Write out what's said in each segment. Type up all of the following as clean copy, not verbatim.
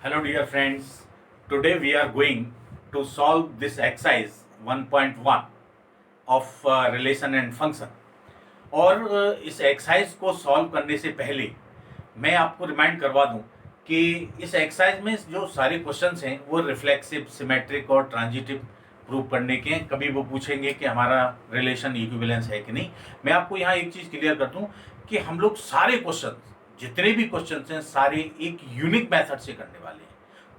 Hello dear friends, today we are going to solve this exercise 1.1 of relation and function। और इस exercise को solve करने से पहले मैं आपको रिमाइंड करवा दूं कि इस एक्सरसाइज में जो सारे क्वेश्चंस हैं वो रिफ्लेक्सिव, सिमेट्रिक और ट्रांजिटिव प्रूव करने के हैं। कभी वो पूछेंगे कि हमारा रिलेशन इक्विवेलेंस है कि नहीं। मैं आपको यहाँ एक चीज़ क्लियर कर दूं कि हम लोग सारे क्वेश्चन, जितने भी क्वेश्चन हैं, सारे एक यूनिक मेथड से करने वाले हैं।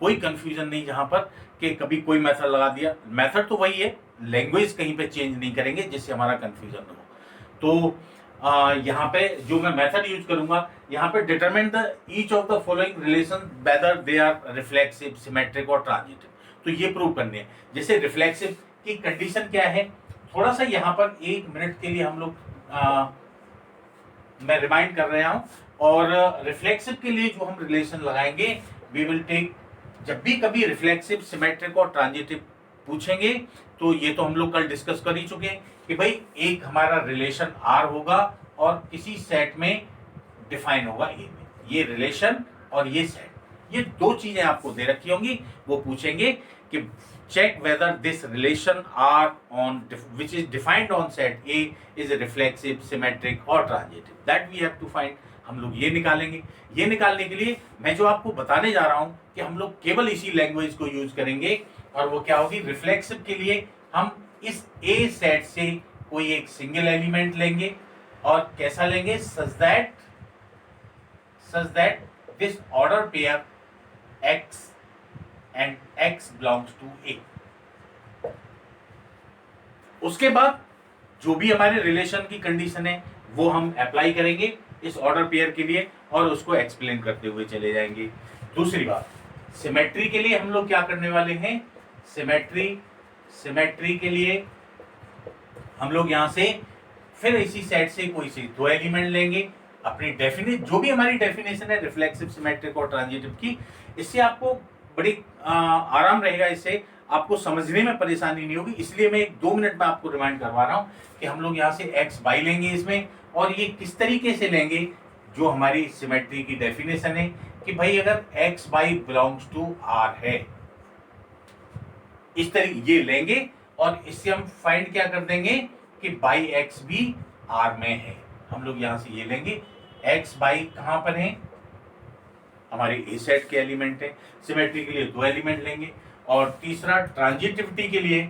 कोई कंफ्यूजन नहीं जहाँ पर कि कभी कोई मेथड लगा दिया। मेथड तो वही है, लैंग्वेज कहीं पे चेंज नहीं करेंगे जिससे हमारा कंफ्यूजन न हो। तो यहाँ पे जो मैं मेथड यूज करूंगा, यहाँ पे determine the each of the following relation whether they are reflexive, symmetric और ट्रांजिटिव। तो ये प्रूव करने हैं। जैसे रिफ्लेक्सिव की कंडीशन क्या है, थोड़ा सा यहाँ पर 1 मिनट के लिए हम लोग मैं रिमाइंड कर रहा हूं। और रिफ्लेक्सिव के लिए जो हम रिलेशन लगाएंगे, वी विल टेक, जब भी कभी रिफ्लेक्सिव, सिमेट्रिक और ट्रांजिटिव पूछेंगे तो ये तो हम लोग कल डिस्कस कर ही चुके हैं कि भाई एक हमारा रिलेशन आर होगा और किसी सेट में डिफाइन होगा ए में। ये रिलेशन और ये सेट, ये दो चीजें आपको दे रखी होंगी। वो पूछेंगे कि check whether this relation R on which is defined on set A is reflexive, symmetric और transitive. That we have to find. हम लोग ये निकालेंगे। ये निकालने के लिए मैं जो आपको बताने जा रहा हूं कि हम लोग केवल इसी लैंग्वेज को यूज करेंगे। और वो क्या होगी, रिफ्लेक्सिव के लिए हम इस ए सेट से कोई एक सिंगल एलिमेंट लेंगे। और कैसा लेंगे, such that this order pair x and x belongs to A. उसके बाद जो भी हमारे रिलेशन की कंडीशन है वो हम अप्लाई करेंगे इस ऑर्डर पेयर के लिए और उसको एक्सप्लेन करते हुए चले जाएंगे। दूसरी बात, सिमेट्री के लिए हम लोग क्या करने वाले हैं, सिमेट्री के लिए हम लोग यहां से फिर इसी सेट से कोई से दो एलिमेंट लेंगे। अपनी जो भी हमारी डेफिनेशन है रिफ्लेक्सिव, सिमेट्रिक और ट्रांजिटिव की, इससे आपको बड़ी आराम रहेगा, इससे आपको समझने में परेशानी नहीं होगी। इसलिए मैं 2 मिनट में आपको रिमाइंड करवा रहा हूं कि हम लोग यहाँ से एक्स बाई लेंगे इसमें। और ये किस तरीके से लेंगे, जो हमारी सिमेट्री की डेफिनेशन है कि भाई अगर x by belongs to R है, इस तरीके ये लेंगे और इससे हम फाइंड क्या कर देंगे कि बाई एक्स भी आर में है। हम लोग यहां से ये लेंगे, एक्स बाई कहां पर है, हमारे ए सेट के एलिमेंट है। सिमेट्री के लिए दो एलिमेंट लेंगे। और तीसरा, ट्रांजिटिविटी के लिए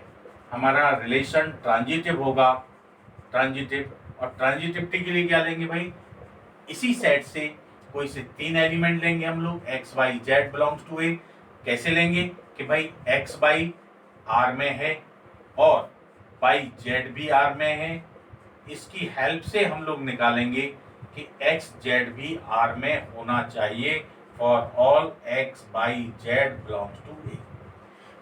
हमारा रिलेशन ट्रांजिटिव होगा, ट्रांजिटिव। और ट्रांजिटिविटी के लिए क्या लेंगे भाई, इसी सेट से कोई से 3 एलिमेंट लेंगे हम लोग, x y z belongs to A. कैसे लेंगे कि भाई एक्स बाई आर में है और बाई जेड भी आर में है। इसकी हेल्प से हम लोग निकालेंगे कि एक्स जेड भी आर में होना चाहिए for all x y z belongs to A.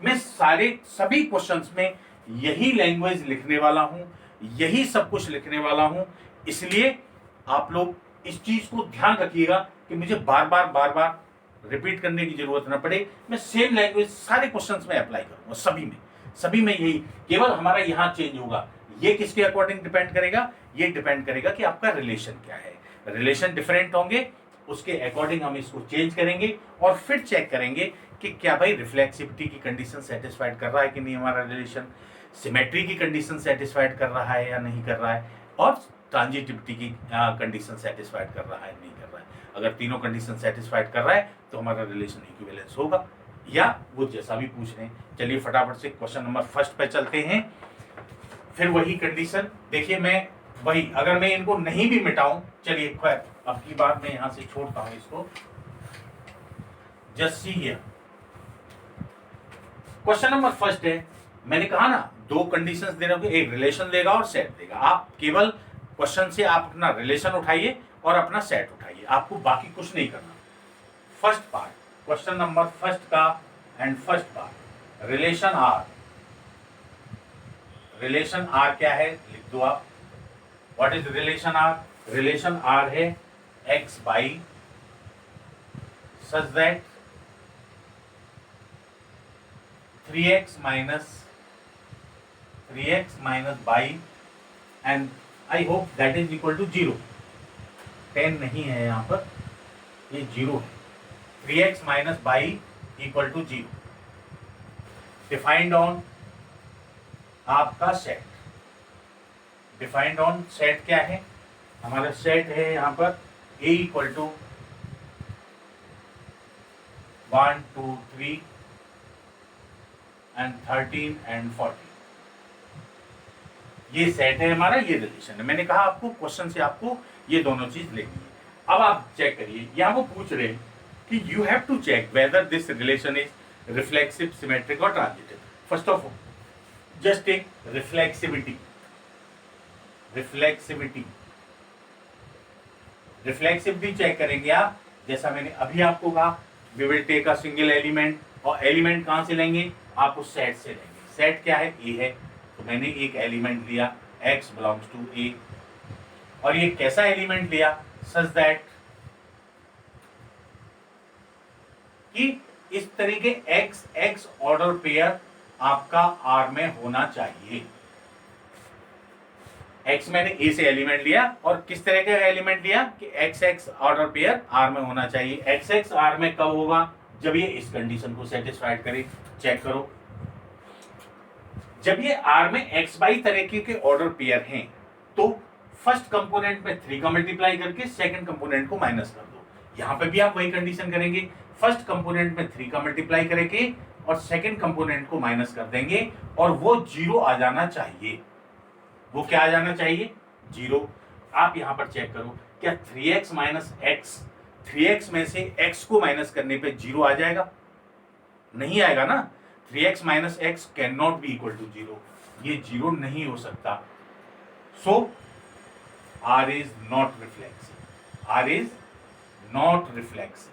मैं सभी क्वेश्चंस में यही लैंग्वेज लिखने वाला हूं, यही सब कुछ लिखने वाला हूं। इसलिए आप लोग इस चीज को ध्यान रखिएगा कि मुझे बार बार रिपीट करने की जरूरत ना पड़े। मैं सेम लैंग्वेज सारे क्वेश्चंस में अप्लाई करूंगा, सभी में यही। केवल हमारा यहां चेंज होगा। ये किसके अकॉर्डिंग डिपेंड करेगा, ये डिपेंड करेगा कि आपका रिलेशन क्या है। रिलेशन डिफरेंट होंगे, उसके अकॉर्डिंग हम इसको चेंज करेंगे और फिर चेक करेंगे कि क्या भाई रिफ्लेक्सिविटी की कंडीशन सेटिस्फाइड कर रहा है कि नहीं हमारा रिलेशन, सिमेट्री की कंडीशन सेटिस्फाइड कर रहा है या नहीं कर रहा है, और ट्रांजिटिविटी की कंडीशन सेटिस्फाइड कर रहा है नहीं कर रहा है। अगर तीनों कंडीशन सेटिस्फाइड कर रहा है तो हमारा रिलेशन इक्विवेलेंस होगा, या वो जैसा भी पूछ रहे हैं। चलिए फटाफट से क्वेश्चन नंबर फर्स्ट पे चलते हैं। फिर वही कंडीशन देखिए, मैं वही, अगर मैं इनको नहीं भी मिटाऊं, चलिए खैर अब की बार मैं यहां से छोड़ता हूं इसको। Just see here, question number first है। मैंने कहा ना, दो कंडीशंस दे रहे, एक रिलेशन देगा और सेट देगा। आप केवल क्वेश्चन से आप अपना रिलेशन उठाइए और अपना सेट उठाइए, आपको बाकी कुछ नहीं करना। First part, question number first का and first part, relation R क्या है लिख दो आप। What is relation R, relation R है x y such that 3x minus y, and I hope that is equal to 0। 10 नहीं है यहाँ पर, ये 0 है। 3x minus y equal to 0 defined on आपका सेट। डिफाइंड ऑन सेट क्या है? हमारा सेट है यहाँ पर a equal to 1 2 3 and 13 and 14। ये सेट है हमारा, ये रिलेशन है। मैंने कहा आपको क्वेश्चन से आपको ये दोनों चीज लेनी है। अब आप चेक करिए, यहाँ वो पूछ रहे हैं कि you have to check whether this relation is reflexive, symmetric और transitive. First of all just take reflexivity. Reflexivity check करेंगे आप, जैसा मैंने अभी आपको कहा, we will take a single element, और एलिमेंट कहां से लेंगे? आप उस सेट से लेंगे। सेट क्या है? ए है, तो मैंने एक एलिमेंट लिया x बिलोंग्स टू ए, और ये कैसा एलिमेंट लिया? सच दैट कि इस तरीके x ऑर्डर पेयर आपका R में होना चाहिए। x मैंने a से एलिमेंट लिया, और किस तरह का एलिमेंट लिया कि x ऑर्डर पेयर R में होना चाहिए। x R में कब होगा? जब ये इस कंडीशन को सेटिस्फाइड करे। चेक करो, जब ये R में x बाई तरीके के ऑर्डर पेयर हैं, तो फर्स्ट कंपोनेंट में 3 का मल्टीप्लाई करके सेकंड कंपोनेंट को माइनस कर दो। यहां पे भी आप वही कंडीशन करेंगे, फर्स्ट कंपोनेंट में 3 का मल्टीप्लाई करेंगे और सेकंड कंपोनेंट को माइनस कर देंगे, और वो 0 आ जाना चाहिए। वो क्या आ जाना चाहिए? 0। आप यहां पर चेक करो, क्या 3x माइनस एक्स, 3x में से x को माइनस करने पे 0 आ जाएगा? नहीं आएगा ना। 3x minus x can not be equal to 0, ये 0 नहीं हो सकता। So R is not reflexive. R is not reflexive,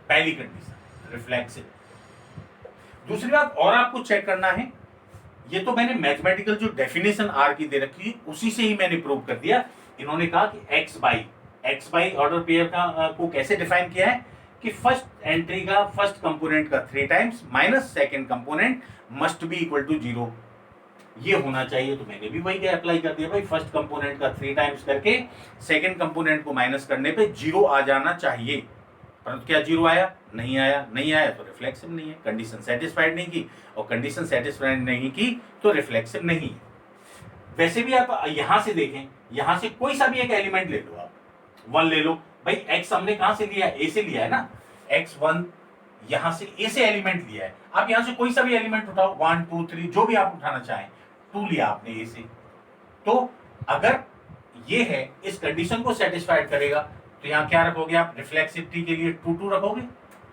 पहली कंडीशन रिफ्लेक्सिव। दूसरी बात और आपको चेक करना है, ये तो मैंने मैथमेटिकल जो डेफिनेशन R की दे रखी है उसी से ही मैंने प्रूव कर दिया। इन्होंने कहा कि x बाई ऑर्डर पेयर का को कैसे डिफाइन किया है कि फर्स्ट एंट्री का फर्स्ट कंपोनेंट का 3 times minus second component must be equal to 0, ये होना चाहिए। तो मैंने भी वही अप्लाई कर दिया भाई, फर्स्ट कंपोनेंट का 3 टाइम्स करके सेकंड कंपोनेंट को माइनस करने पे 0 आ जाना चाहिए। परंतु क्या 0 आया? नहीं आया। नहीं आया तो रिफ्लेक्सिव नहीं है, कंडीशन सेटिस्फाइड नहीं की, और कंडीशन सेटिस्फाइड नहीं की तो रिफ्लेक्सिव नहीं है। वैसे भी आप यहां से देखें, यहां से कोई सा भी एक एलिमेंट ले लो, आप 1 ले लो भाई। x हमने कहां से लिया? a से लिया है ना। x1 यहां से a से एलिमेंट लिया है। आप यहां से कोई सा भी एलिमेंट उठाओ, 1 2 3 जो भी आप उठाना चाहें। 2 लिया आपने a से, तो अगर ये है इस कंडीशन को सेटिस्फाइड करेगा, तो यहाँ क्या रखोगे आप? रिफ्लेक्सिविटी के लिए 2 2 रखोगे,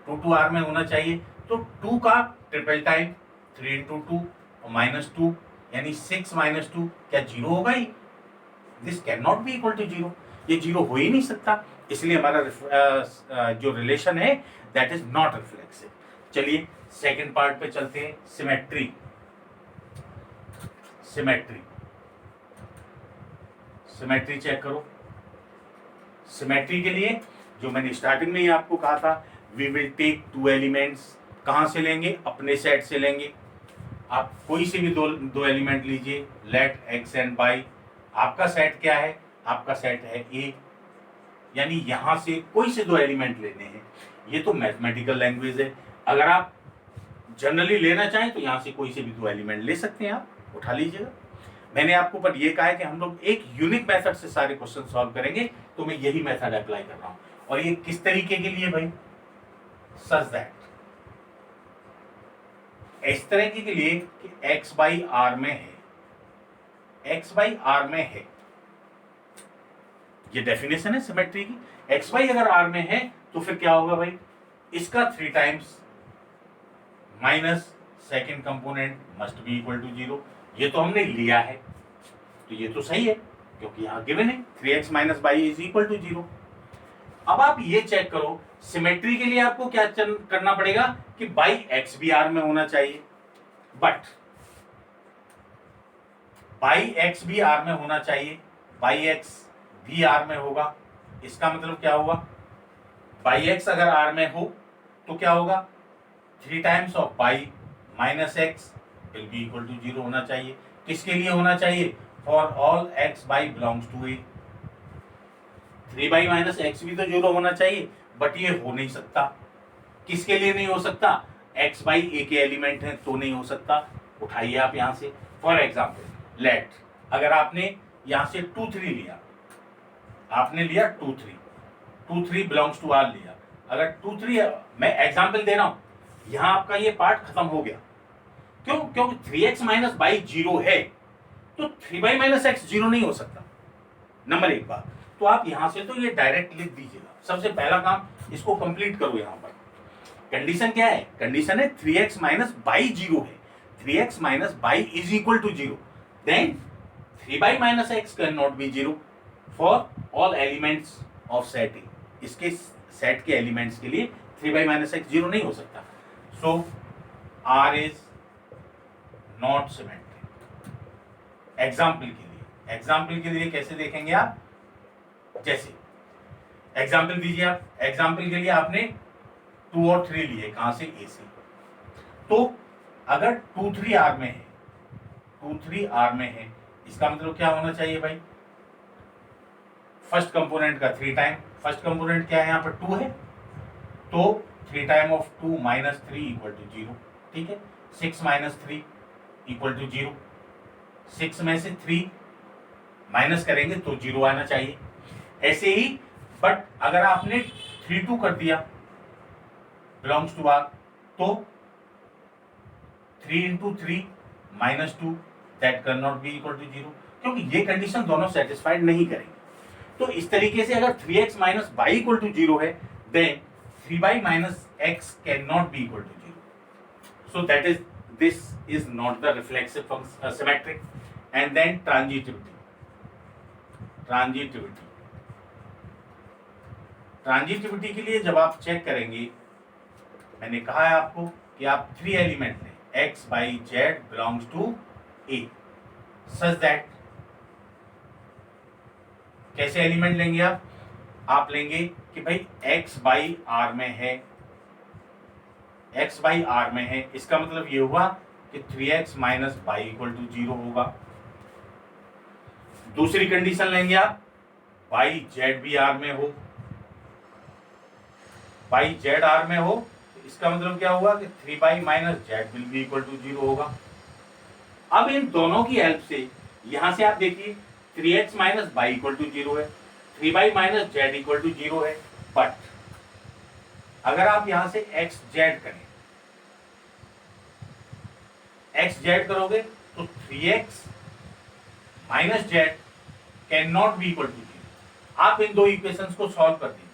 2 2 R में होना चाहिए। तो 2 का ट्रिपल टाइम 3 इंटू 2 और माइनस 2 यानी 6 माइनस 2, क्या 0 होगा? ही this can not be equal to 0, ये 0 हो ही नहीं सकता। इसलिए हमारा जो रिलेशन है दैट इज नॉट रिफ्लेक्सिव। चलिए सेकंड पार्ट पे चलते हैं, सिमेट्री। सिमेट्री चेक करो। सिमेट्री के लिए जो मैंने स्टार्टिंग में ही आपको कहा था, वी विल टेक 2 एलिमेंट्स। कहां से लेंगे? अपने सेट से लेंगे। आप कोई से भी दो एलिमेंट लीजिए, लेट x एंड y। आपका सेट क्या है? आपका सेट है A, यानी यहां से कोई से 2 एलिमेंट लेने हैं। ये तो मैथमेटिकल लैंग्वेज है। अगर आप जनरली लेना चाहें तो यहां से कोई से भी 2 एलिमेंट ले सकते हैं, आप उठा लीजिएगा। मैंने आपको पर ये कहा है कि हम लोग एक यूनिक मेथड से सारे क्वेश्चन सॉल्व करेंगे, तो मैं यही मेथड अप्लाई कर रहा हूं। और ये किस तरीके के लिए भाई? सच दैट इस तरीके के लिए कि x बाई आर में है, x बाई आर में है, ये डेफिनेशन है सिमेट्री की। x बाई अगर r में है तो फिर क्या होगा भाई? इसका 3 times minus second component must be equal to 0। ये तो हमने लिया है, तो ये तो सही है क्योंकि यहां गिवन है 3x minus y is equal to 0। अब आप ये चेक करो, सिमेट्री के लिए आपको क्या करना पड़ेगा कि बाई एक्स भी आर में होना चाहिए, बट बाई एक्स भी आर में होना चाहिए, बाई एक्स भी आर में होगा। इसका मतलब क्या हुआ? बाई एक्स अगर आर में हो तो क्या होगा? 3 times of y minus x will be equal to 0 होना चाहिए। किसके लिए होना चाहिए? For all x by belongs to A. 3 y minus x भी तो 0 होना चाहिए, बट ये हो नहीं सकता। किसके लिए नहीं हो सकता? x बाई ए के एलिमेंट है तो नहीं हो सकता। उठाइए आप यहां से। फॉर एग्जाम्पल लेट, अगर आपने यहां से 2 3 लिया, आपने लिया 2 3 बिलोंग्स टू आर लिया, अगर 2 3, मैं एग्जाम्पल दे रहा हूं, यहां आपका ये पार्ट खत्म हो गया। क्यों? क्योंकि 3x माइनस बाई 0 है, तो 3 बाई माइनस एक्स 0 नहीं हो सकता। नंबर एक बात, तो आप यहां से तो ये डायरेक्ट लिख दीजिएगा। सबसे पहला काम इसको कंप्लीट करो। यहां पर कंडीशन क्या है? कंडीशन है 3x माइनस बाई 0 है, 3x minus y is equal to 0, then 3 y minus x can not be 0 for all elements of set A. इसके सेट के एलिमेंट्स के लिए 3 बाई माइनस एक्स 0 नहीं हो सकता। So R is not symmetric. Example के लिए कैसे देखेंगे आप? जैसे एग्जाम्पल दीजिए आप। एग्जाम्पल के लिए आपने 2 और 3 लिए, कहां से? ए से। तो अगर 2 3 आर में है, 2 3 आर में है, इसका मतलब क्या होना चाहिए भाई? फर्स्ट कंपोनेंट का 3 टाइम, फर्स्ट कंपोनेंट क्या है यहाँ पर? 2 है, तो 3 time of 2 minus 3 equal to 0। ठीक है, 6 माइनस 3 इक्वल टू 0। 6 में से 3 माइनस करेंगे तो 0 आना चाहिए। ऐसे ही बट अगर आपने 3 2 कर दिया बिलोंग्स टू आर, तो 3 into 3 minus 2 that can not be equal to 0, क्योंकि ये कंडीशन दोनों सेटिस्फाइड नहीं करेंगे। तो इस तरीके से अगर 3x minus y equal to 0 है, then 3 y minus x can not be equal to 0। So that is, this is not the reflexive symmetric. And then transitivity के लिए जब आप चेक करेंगे, मैंने कहा है आपको कि आप 3 एलिमेंट लें, x y z belongs to A, such that, कैसे एलिमेंट लेंगे आप लेंगे कि भाई x बाई आर में है, x बाई आर में है, इसका मतलब ये हुआ कि 3x minus y equal to 0 होगा। दूसरी कंडीशन लेंगे आप, बाई जेड भी आर में हो, बाई जेड आर में हो, तो इसका मतलब क्या हुआ कि 3 y minus z will be equal to 0 होगा। अब इन दोनों की हेल्प से यहां से आप देखिए 3x minus y equal to 0 है, 3 y minus z equal to 0 है, बट अगर आप यहां से x जेड करें, x जेड करोगे तो 3x minus z can not be equal to 0। आप इन दो इक्वेशंस को सॉल्व कर दीजिएगा।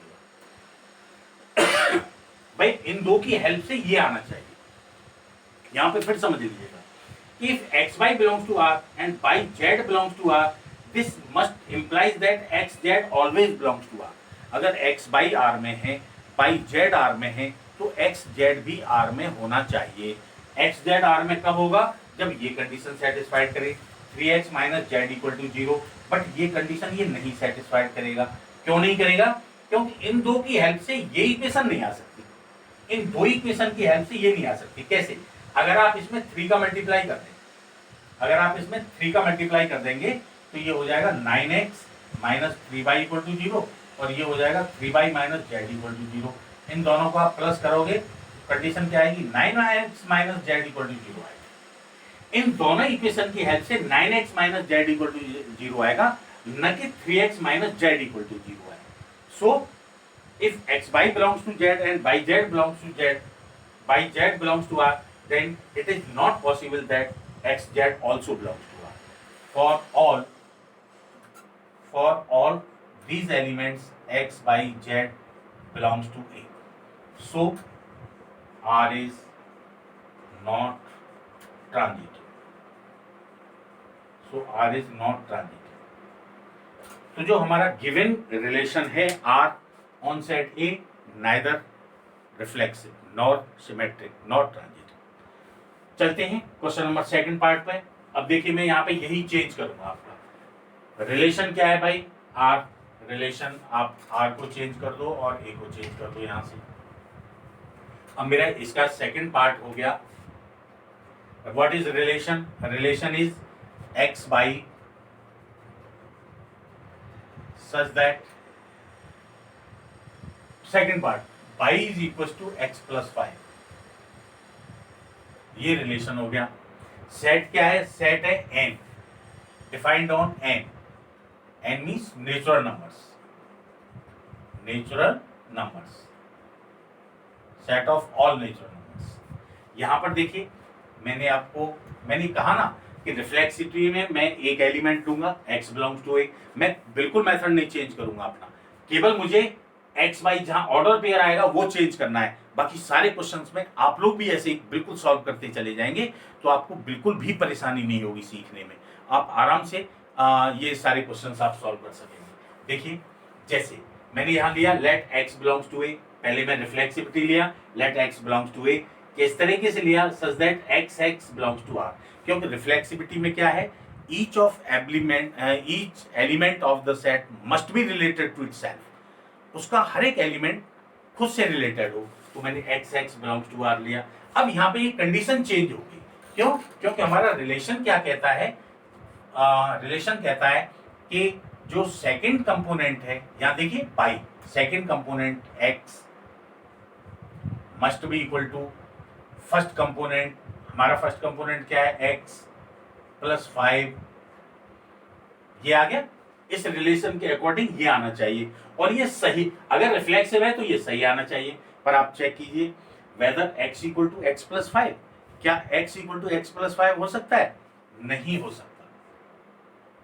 भाई इन दो की हेल्प से ये आना चाहिए। यहां पे फिर समझ लीजिएगा, if x y belongs to r and by z belongs to r, this must implies that x z always belongs to r। अगर x by r में है, by z r में है, तो x z भी r में होना चाहिए। x z r में कब होगा? जब ये कंडीशन सेटिस्फाइड करे, 3x minus z equal to 0, but ये कंडीशन ये नहीं सेटिस्फाइड करेगा। क्यों नहीं करेगा? क्योंकि इन दो की हेल्प से ये इक्वेशन नहीं आ सकती, इन दो इक्वेशन की हेल्प से ये नहीं आ सकती। कैसे? अगर आप इसमें 3 का मल्टीप्लाई कर दें, अगर आप इसमें 3 का मल्टीप्लाई कर देंगे तो ये हो जाएगा 9x minus 3 by equal to 0, और ये हो जाएगा 3 y minus z equal to 0। इन दोनों को आप प्लस करोगे, कंडीशन क्या आएगी? 9x minus z equal to 0 आएगा। इन दोनों इक्वेशन की हेल्प से 9x minus z equal to 0 आएगा, न कि 3x minus z equal to 0 आएगा। So if x by belongs to z and by z belongs to z, by z belongs to r, then it is not possible that x z also belongs to r. For all these elements x by z belongs to a, so r is not transitive. So r is not transitive. तो जो हमारा given relation है r on set A, neither reflexive nor symmetric nor transitive। चलते हैं question number second part पे। अब देखिए मैं यहाँ पे यही चेंज करूंगा। आपका रिलेशन क्या है भाई? R रिलेशन, आप R को चेंज कर दो और A को चेंज कर दो यहाँ से। अब मेरा इसका सेकंड पार्ट हो गया, what is relation? Relation is x y such that, second part y is equal to x plus 5, ये रिलेशन हो गया। सेट क्या है? सेट है N, defined on N, N means natural numbers, natural numbers, set of all natural numbers. यहां पर देखिए मैंने कहा ना कि रिफ्लेक्सिविटी में मैं एक एलिमेंट लूंगा x बिलोंग्स टू ए, मैं बिल्कुल मेथड नहीं चेंज करूंगा अपना, केवल मुझे x y जहां ऑर्डर पेयर आएगा वो चेंज करना है। बाकी सारे क्वेश्चंस में आप लोग भी ऐसे ही बिल्कुल सॉल्व करते चले जाएंगे, तो आपको बिल्कुल भी परेशानी नहीं होगी सीखने में, आप आराम से ये सारे क्वेश्चंस आप सॉल्व कर सकेंगे। देखिए जैसे मैंने यहाँ लिया let x belongs to A, पहले मैं रिफ्लेक्सिविटी लिया, let x belongs to A, किस तरीके से लिया? Such that x belongs to r, क्योंकि रिफ्लेक्सिविटी में क्या है? Each element of the set must be related to itself, उसका हर एक एलिमेंट खुद से रिलेटेड हो, तो मैंने x बिलोंग्स टू r लिया। अब यहाँ पे ये कंडीशन चेंज हो गई, क्यों? क्योंकि हमारा रिलेशन क्या कहता है? रिलेशन कहता है कि जो सेकंड कंपोनेंट है, यहाँ देखिए y second component x must be equal to first component, हमारा फर्स्ट कंपोनेंट क्या है? x प्लस 5, ये आ गया। इस रिलेशन के अकॉर्डिंग ये आना चाहिए, और ये सही, अगर रिफ्लेक्सिव है तो ये सही आना चाहिए। पर आप चेक कीजिए whether x equal to x plus 5, क्या x equal to x plus 5 हो सकता है? नहीं हो सकता,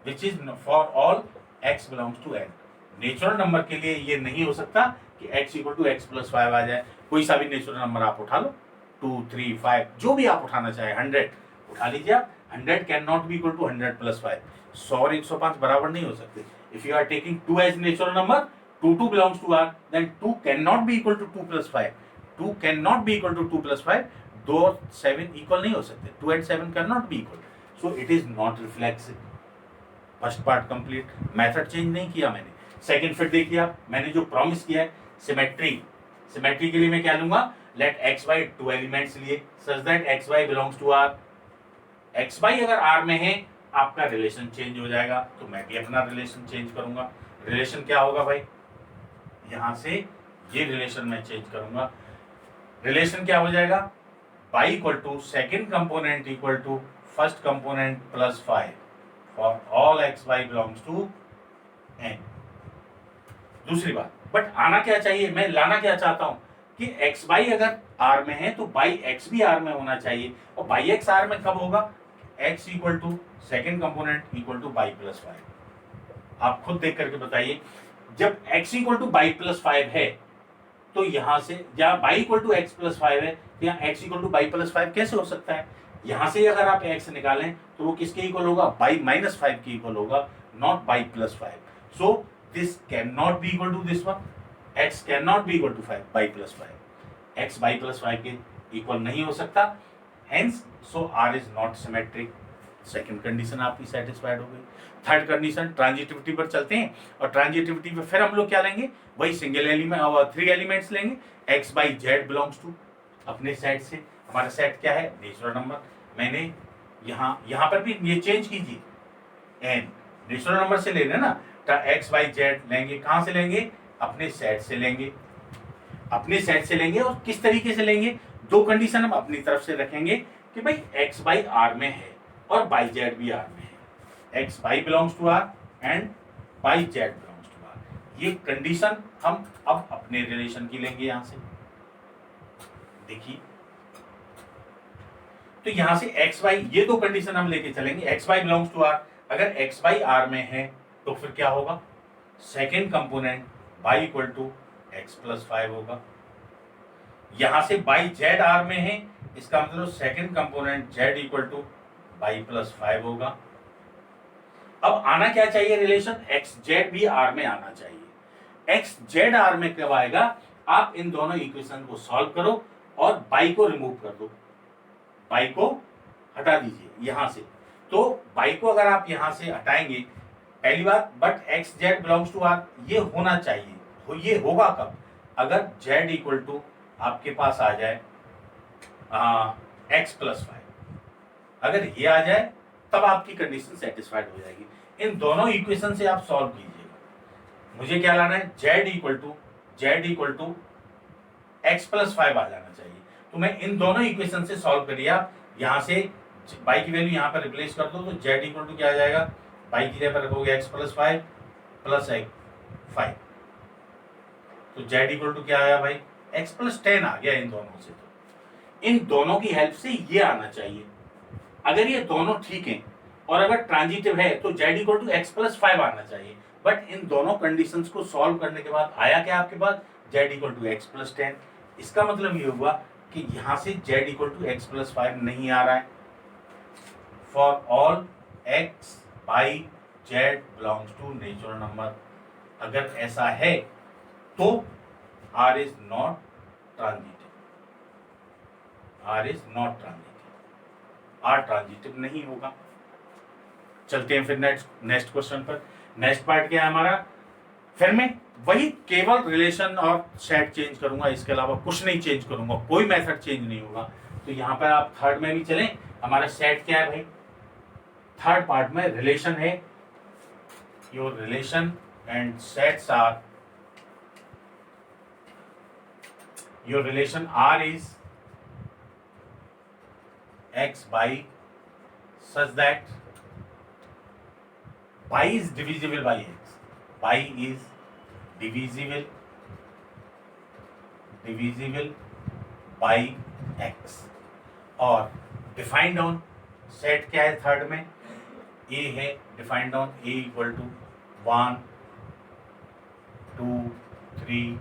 which is for all x belongs to n। Natural number के लिए ये नहीं हो सकता कि x equal to x plus 5 आ जाए। कोई सा भी नेचुरल नंबर आप उठा लो, 2, 3, 5, जो भी आप उठाना चाहे, 100 उठा लीजिए आप, 100 can not be equal to 100 plus 5, 100 और 105 बराबर नहीं हो सकते। If you are taking 2 as natural number, 2 belongs to r, then 2 can not be equal to 2 plus 5, 2 can not be equal to 2 plus 5, 2 और 7 इक्वल नहीं हो सकते, 2 and 7 can not be equal, so it is not reflexive. First part complete, method change नहीं किया मैंने। Second फिर देखिए आप, मैंने जो प्रॉमिस किया है सिमेट्री, सिमेट्री के लिए मैं क्या लूंगा? Let x y two elements लिए, such that x y belongs to R. X y अगर आर में है, आपका रिलेशन चेंज हो जाएगा, तो मैं भी अपना रिलेशन चेंज करूंगा। रिलेशन क्या होगा भाई? यहां से ये रिलेशन मैं चेंज करूंगा। रिलेशन क्या हो जाएगा? Y equal to second component equal to first component plus 5 for all x y belongs to N. दूसरी बात, बट आना क्या चाहिए, मैं लाना क्या चाहता हूं कि एक्स बाई अगर आर में है तो बाई एक्स भी आर में होना चाहिए, और बाई एक्स आर में कब होगा? X equal to second component equal to y plus 5। आप खुद देख करके बताइए, जब x equal to y plus 5 है, तो यहां से जहां y equal to x plus 5 है, तो यहाँ x equal to y plus 5 कैसे हो सकता है? यहां से अगर आप x निकालें तो वो किसके इक्वल होगा? बाई माइनस 5 के इक्वल होगा, not y plus 5। So this can not be equal to this one, x can not be equal to 5 y plus 5, x y plus 5 के इक्वल नहीं हो सकता, hence so r is not symmetric. Second condition आपकी satisfied हो गई। Third condition, transitivity पर चलते हैं, और ट्रांजिटिविटी पे फिर हम लोग क्या लेंगे? वही सिंगल एलिमेंट और 3 एलिमेंट्स लेंगे। x y z belongs to, अपने सेट से, हमारा सेट क्या है? Natural number. मैंने यहाँ पर भी ये चेंज कीजिए, n नेचुरल नंबर से ले रहे ना, तो x बाई जेड लेंगे, कहाँ से लेंगे? अपने सेट से लेंगे, अपने सेट से लेंगे। और किस तरीके से लेंगे? दो कंडीशन हम अपनी तरफ से रखेंगे कि भाई x बाई आर में है और बाई जेड भी आर में है, x y belongs to R and y z belongs to R. ये कंडीशन हम अब अपने रिलेशन की लेंगे यहां से। देखिए, तो यहां से x बाई, ये दो कंडीशन हम लेके चलेंगे। x y belongs to R, अगर x बाई आर में है तो फिर क्या होगा? Second component y equal to x plus 5 होगा। यहां से बाई जेड आर में है, इसका मतलब second component Z equal to y plus 5 होगा। अब आना क्या चाहिए रिलेशन? एक्स जेड भी आर में आना चाहिए। एक्स जेड आर में कब आएगा? आप इन दोनों इक्वेशन को सॉल्व करो और बाई को रिमूव कर दो, बाई को हटा दीजिए यहां से। तो बाई को अगर आप यहां से हटाएंगे, पहली बात, but x z belongs to R, ये होना चाहिए। ये होगा कब? अगर जेड इक्वल टू आपके पास आ जाए एक्स प्लस 5, अगर ये आ जाए तब आपकी कंडीशन सेटिस्फाइड हो जाएगी। इन दोनों इक्वेशन से आप सॉल्व कीजिएगा। मुझे क्या लाना है? Z equal to x plus 5 आ जाना चाहिए। तो मैं इन दोनों इक्वेशन से सॉल्व करिए आप, यहाँ से y की वैल्यू यहाँ पर रिप्लेस कर दो तो z इक्वल टू क्या आ जाएगा, y की जगह पर रखोगे x प्लस 5 प्लस 5, तो z इक्वल टू क्या आया भाई, x प्लस 10 आ गया इन दोनों से। तो इन दोनों की हेल्प से ये आना चाहिए। अगर ये दोनों ठीक हैं और अगर ट्रांजिटिव है तो z equal to x plus 5 आना चाहिए। बट इन दोनों कंडीशंस को सॉल्व करने के बाद आया क्या आपके पास, z equal to x plus 10। इसका मतलब ये हुआ कि यहाँ से z equal to x plus 5 नहीं आ रहा है। For all x y z belongs to natural number, अगर ऐसा है तो r is not transitive, r is not transitive, r transitive नहीं होगा। चलते हैं फिर नेक्स्ट क्वेश्चन पर। नेक्स्ट पार्ट क्या है हमारा, फिर मैं वही केवल रिलेशन और सेट चेंज करूंगा, इसके अलावा कुछ नहीं चेंज करूंगा, कोई मेथड चेंज नहीं होगा। तो यहाँ पर आप थर्ड में भी चलें, हमारा सेट क्या है भाई, थर्ड पार्ट में रिलेशन है, your relation and sets R, your relation R is x by such that y is divisible by x, y is divisible by x, और डिफाइंड ऑन सेट क्या है थर्ड में, a है, defined on a equal to 1 2 3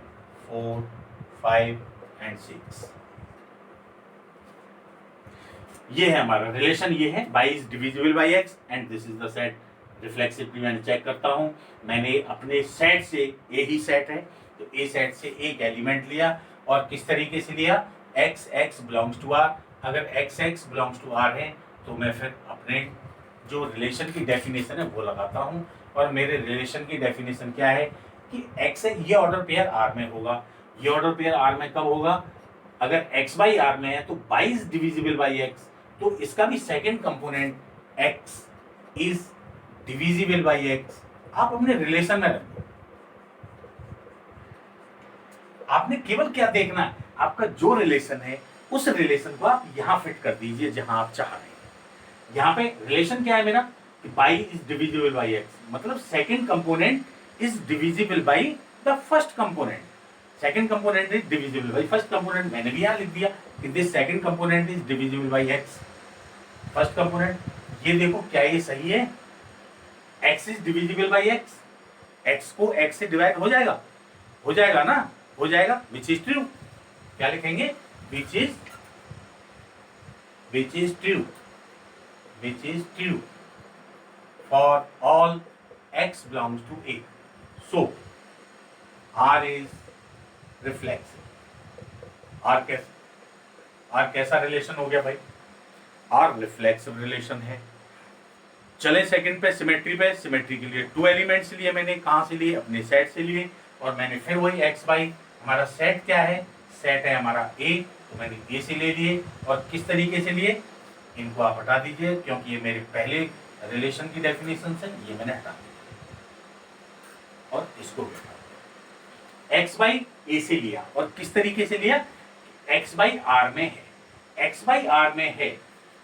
4 5 and 6। ये है हमारा relation, ये है y is divisible by x and this is the set. Reflexively मैंने चेक करता हूं, मैंने अपने सेट से, ए ही सेट है तो ए सेट से एक एलिमेंट लिया और किस तरीके से लिया, x x belongs to r। अगर x x belongs to r है तो मैं फिर अपने जो रिलेशन की डेफिनेशन है वो लगाता हूं, और मेरे रिलेशन की डेफिनेशन क्या है कि x है, ये ऑर्डर पेयर r में होगा। ये ऑर्डर पेयर r में कब होगा, अगर x बाई r में है तो y is divisible by x, तो इसका भी second component x is divisible by x। आप अपने रिलेशन में रखो, आपने केवल क्या देखना है, आपका जो रिलेशन है उस रिलेशन को आप यहां फिट कर दीजिए जहां आप चाह रहे हैं। यहां पे रिलेशन क्या है मेरा कि y is divisible by x, मतलब second component is divisible by the first component. Second component is divisible by first component, मैंने भी यहां लिख दिया कि this second component is divisible by x। First component, ये देखो क्या ये सही है, x is divisible by x, x को x से डिवाइड हो जाएगा, हो जाएगा ना, हो जाएगा, विच इज ट्रू। क्या लिखेंगे, which is true, which is true for all x belongs to a। So r is reflexive. r कैसा रिलेशन हो गया भाई, r रिफ्लेक्सिव रिलेशन है। चले सेकंड पे, सिमेट्री पे। सिमेट्री के लिए 2 एलिमेंट्स लिए मैंने, कहां से लिए, अपने सेट से लिए, और मैंने फिर वही x बाई, हमारा सेट क्या है, सेट है हमारा a, तो मैंने a से ले लिए। और किस तरीके से लिए, इनको आप हटा दीजिए क्योंकि ये मेरे पहले रिलेशन की डेफिनेशन है, ये मैंने हटा दिया और इसको भी हटा दिया। x बाई a से लिया, और किस तरीके से लिया, x बाई r में है, x बाई r में है,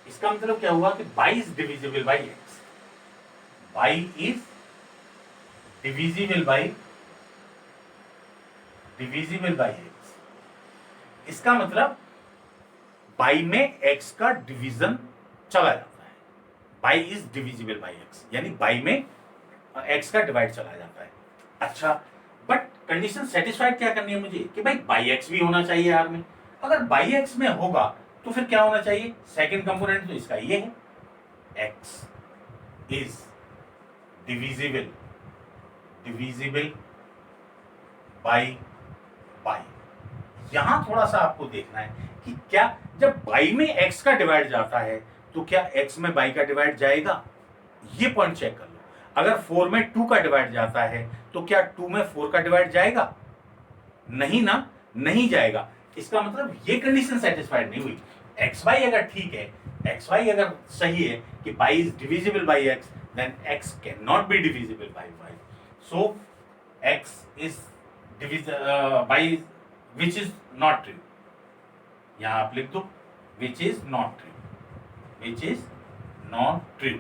इसका मतलब क्या हुआ कि y is divisible by x, y is divisible by x। इसका मतलब y में x का डिवीजन चला जाता है, y is divisible by x, यानी y में x का डिवाइड चला जाता है। अच्छा, बट कंडीशन सेटिस्फाइड क्या करनी है मुझे कि भाई बाई x भी होना चाहिए r में। अगर बाई x में होगा तो फिर क्या होना चाहिए, सेकेंड कंपोनेंट तो इसका ये है, x is divisible by y। यहां थोड़ा सा आपको देखना है कि क्या जब y में x का डिवाइड जाता है तो क्या x में y का डिवाइड जाएगा, ये पॉइंट चेक कर लो। अगर 4 में 2 का डिवाइड जाता है तो क्या 2 में 4 का डिवाइड जाएगा, नहीं ना, नहीं जाएगा। इसका मतलब ये कंडीशन सेटिस्फाइड नहीं हुई। एक्स वाई अगर ठीक है, एक्स वाई अगर सही है कि y is divisible by x, then x can not be divisible by y। So x is y which is not true, यहां आप लिख दो which is not true, which is not true.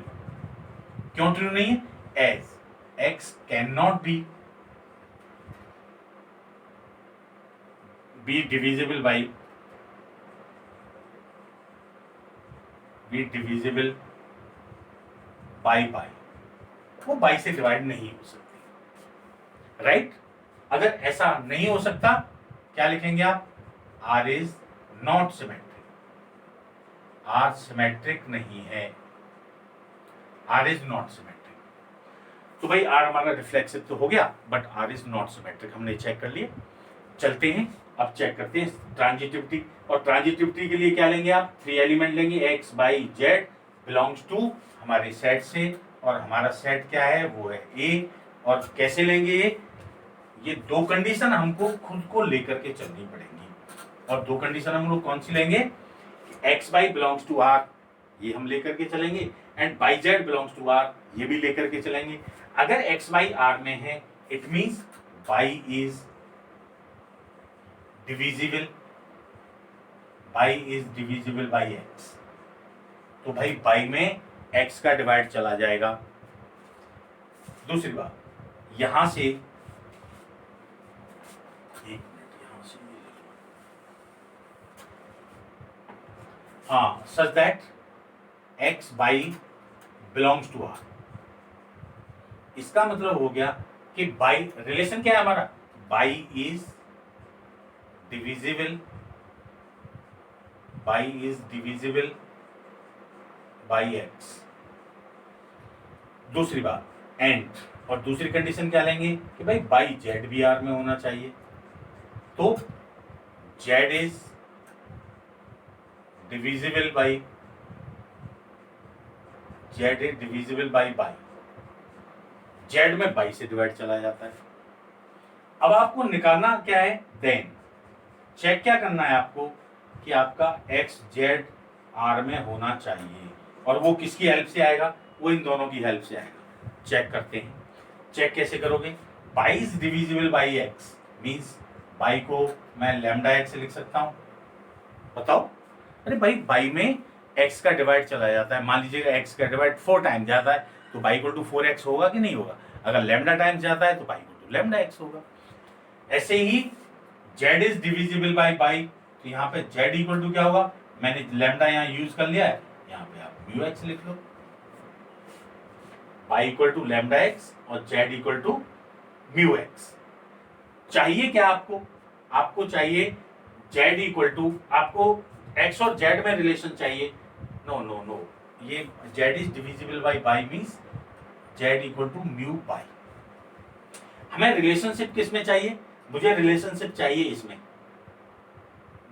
क्यों true नहीं है? As x can not be divisible by y, वो y से divide नहीं हो सकती, राइट? अगर ऐसा नहीं हो सकता क्या लिखेंगे आप? R is not symmetric, R symmetric नहीं है, आर इज नॉट सिमेट्रिक। तो भाई आर हमारा रिफ्लेक्सिव तो हो गया, but R is not symmetric हमने चेक कर लिया। चलते हैं अब चेक करते हैं ट्रांजिटिविटी, और ट्रांजिटिविटी के लिए क्या लेंगे आप? 3 एलिमेंट लेंगे, x y z belongs to हमारे सेट से, और हमारा सेट क्या है? वो है ए। और कैसे लेंगे ये 2 कंडीशन हमको खुद को लेकर के चलनी पड़ेंगी, और 2 कंडीशन हम लोग कौन सी लेंगे? X by belongs to R, ये हम लेकर के चलेंगे, and y z belongs to R, ये भी लेकर के चलेंगे। अगर एक्स बाई आर में है, it means y is divisible, by is divisible by x. तो भाई बाई में एक्स का डिवाइड चला जाएगा। दूसरी बात, यहां से एक मिनट, यहां से हाँ, such that x by belongs to R. इसका मतलब हो गया कि बाई, रिलेशन क्या है हमारा? By is divisible, by is divisible by x. दूसरी बात, एंड, और दूसरी कंडीशन क्या लेंगे कि भाई बाई जेड भी आर में होना चाहिए। तो Z is divisible by, Z is divisible by y, Z में बाई से डिवाइड चला जाता है। अब आपको निकालना क्या है? देन चेक क्या करना है आपको कि आपका एक्स जेड आर में होना चाहिए, और वो किसकी हेल्प से आएगा? वो इन दोनों की हेल्प से आएगा। चेक करते हैं। चेक कैसे करोगे? By is divisible by x means by को मैं लैम्डा एक्स लिख सकता हूं। बताओ, अरे भाई बाई में एक्स का डिवाइड चला जाता है, मान लीजिएगा एक्स का डिवाइड 4 टाइम जाता है, तो बाई इक्वल टू 4x होगा कि नहीं होगा? अगर लैम्डा टाइम्स जाता है तो y equal to lambda x होगा। ऐसे ही z is divisible by y, तो यहाँ पे जेड इक्वल टू क्या होगा? मैंने लैम्डा यहाँ यूज कर लिया है, यहाँ पे आप म्यू एक्स लिख लो। Y equal to lambda x और z equal to mu x. चाहिए क्या आपको? आपको चाहिए जेड इक्वल टू, आपको एक्स और जेड में रिलेशन चाहिए। नो नो नो, ये z is divisible by y means z equal to mu y. हमें रिलेशनशिप किस में चाहिए? मुझे रिलेशनशिप चाहिए इसमें,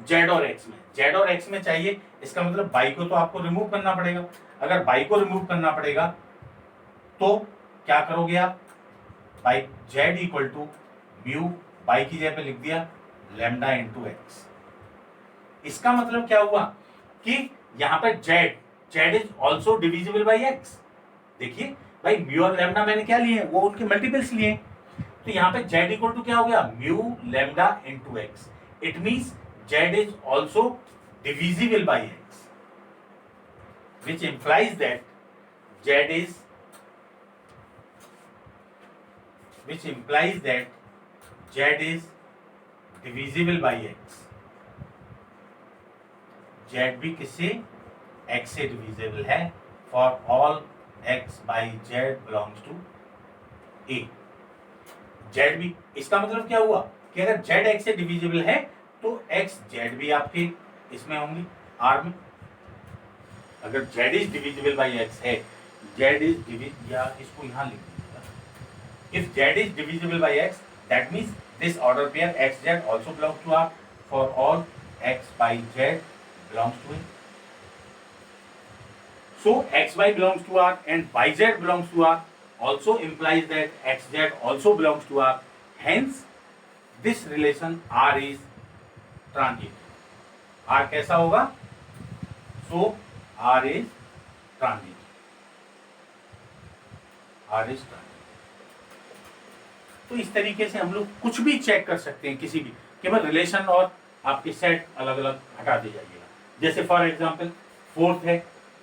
जेड और एक्स में। जेड और एक्स में चाहिए, इसका मतलब बाई को तो आपको रिमूव करना पड़ेगा। अगर बाई को रिमूव करना पड़ेगा तो क्या करोगे आप? Y z equal to mu, y की जगह पे लिख दिया लैम्डा इंटू एक्स। इसका मतलब क्या हुआ कि यहां पर Z is also divisible by x. देखिए भाई म्यू और लैम्डा मैंने क्या लिए? वो उनके मल्टीपल्स लिए। तो यहाँ पे जेड इक्वल टू क्या हो गया? Mu lambda into x. It means z is also divisible by x, which implies that z is divisible by x. Z भी किससे? एक्स से डिविजिबल है, for all x y z belongs to A. Z भी, इसका मतलब क्या हुआ कि अगर जेड एक्स से डिविजिबल है तो एक्स जेड भी आपके इसमें होंगी आर में। अगर z is divisible by x है, जेड इज डिविजिबल, या इसको यहां लिख दीजिएगा, if z is divisible by x that means this order pair x z also belongs to R for all x y z belongs to A. So xy belongs to R and yz belongs to R also implies that xz also belongs to R. Hence, this relation R is transitive. R कैसा होगा? So R is transitive. R is transitive. तो इस तरीके से हम लोग कुछ भी चेक कर सकते हैं, किसी भी, केवल रिलेशन और आपके सेट अलग अलग हटाते जाइएगा। जैसे फॉर एग्जांपल फोर्थ है,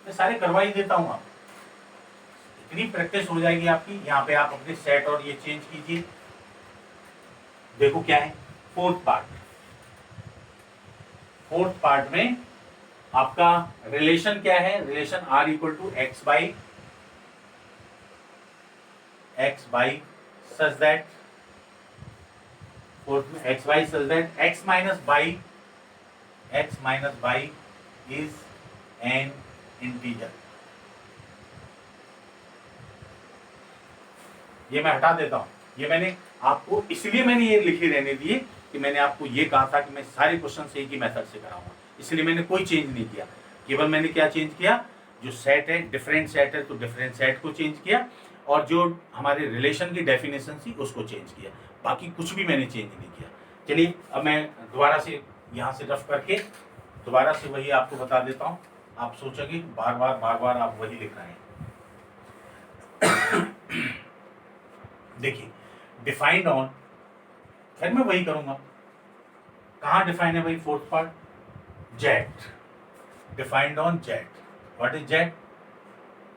मैं सारे करवा ही देता हूँ, आप इतनी प्रैक्टिस हो जाएगी आपकी। यहाँ पे आप अपने सेट और ये चेंज कीजिए। देखो क्या है फोर्थ पार्ट में आपका रिलेशन क्या है, relation r equal to x y such that, fourth में x y such that x minus y is an integer. ये मैं हटा देता हूं, ये मैंने आपको इसलिए मैंने ये लिखे रहने दिए कि मैंने आपको ये कहा था कि मैं सारे क्वेश्चन एक ही मेथड से कराऊंगा, इसलिए मैंने कोई चेंज नहीं किया। केवल मैंने क्या चेंज किया, जो सेट है डिफरेंट सेट है तो डिफरेंट सेट को चेंज किया, और जो हमारे रिलेशन की डेफिनेशन थी उसको चेंज किया, बाकी कुछ भी मैंने चेंज नहीं किया। चलिए अब मैं दोबारा से यहाँ से रफ करके दोबारा से वही आपको बता देता हूँ। आप सोचोगे बार बार आप वही लिख रहे हैं। देखिए डिफाइंड ऑन, फिर मैं वही करूंगा। कहाँ डिफाइन है भाई fourth part, Z, defined on Z. What is Z,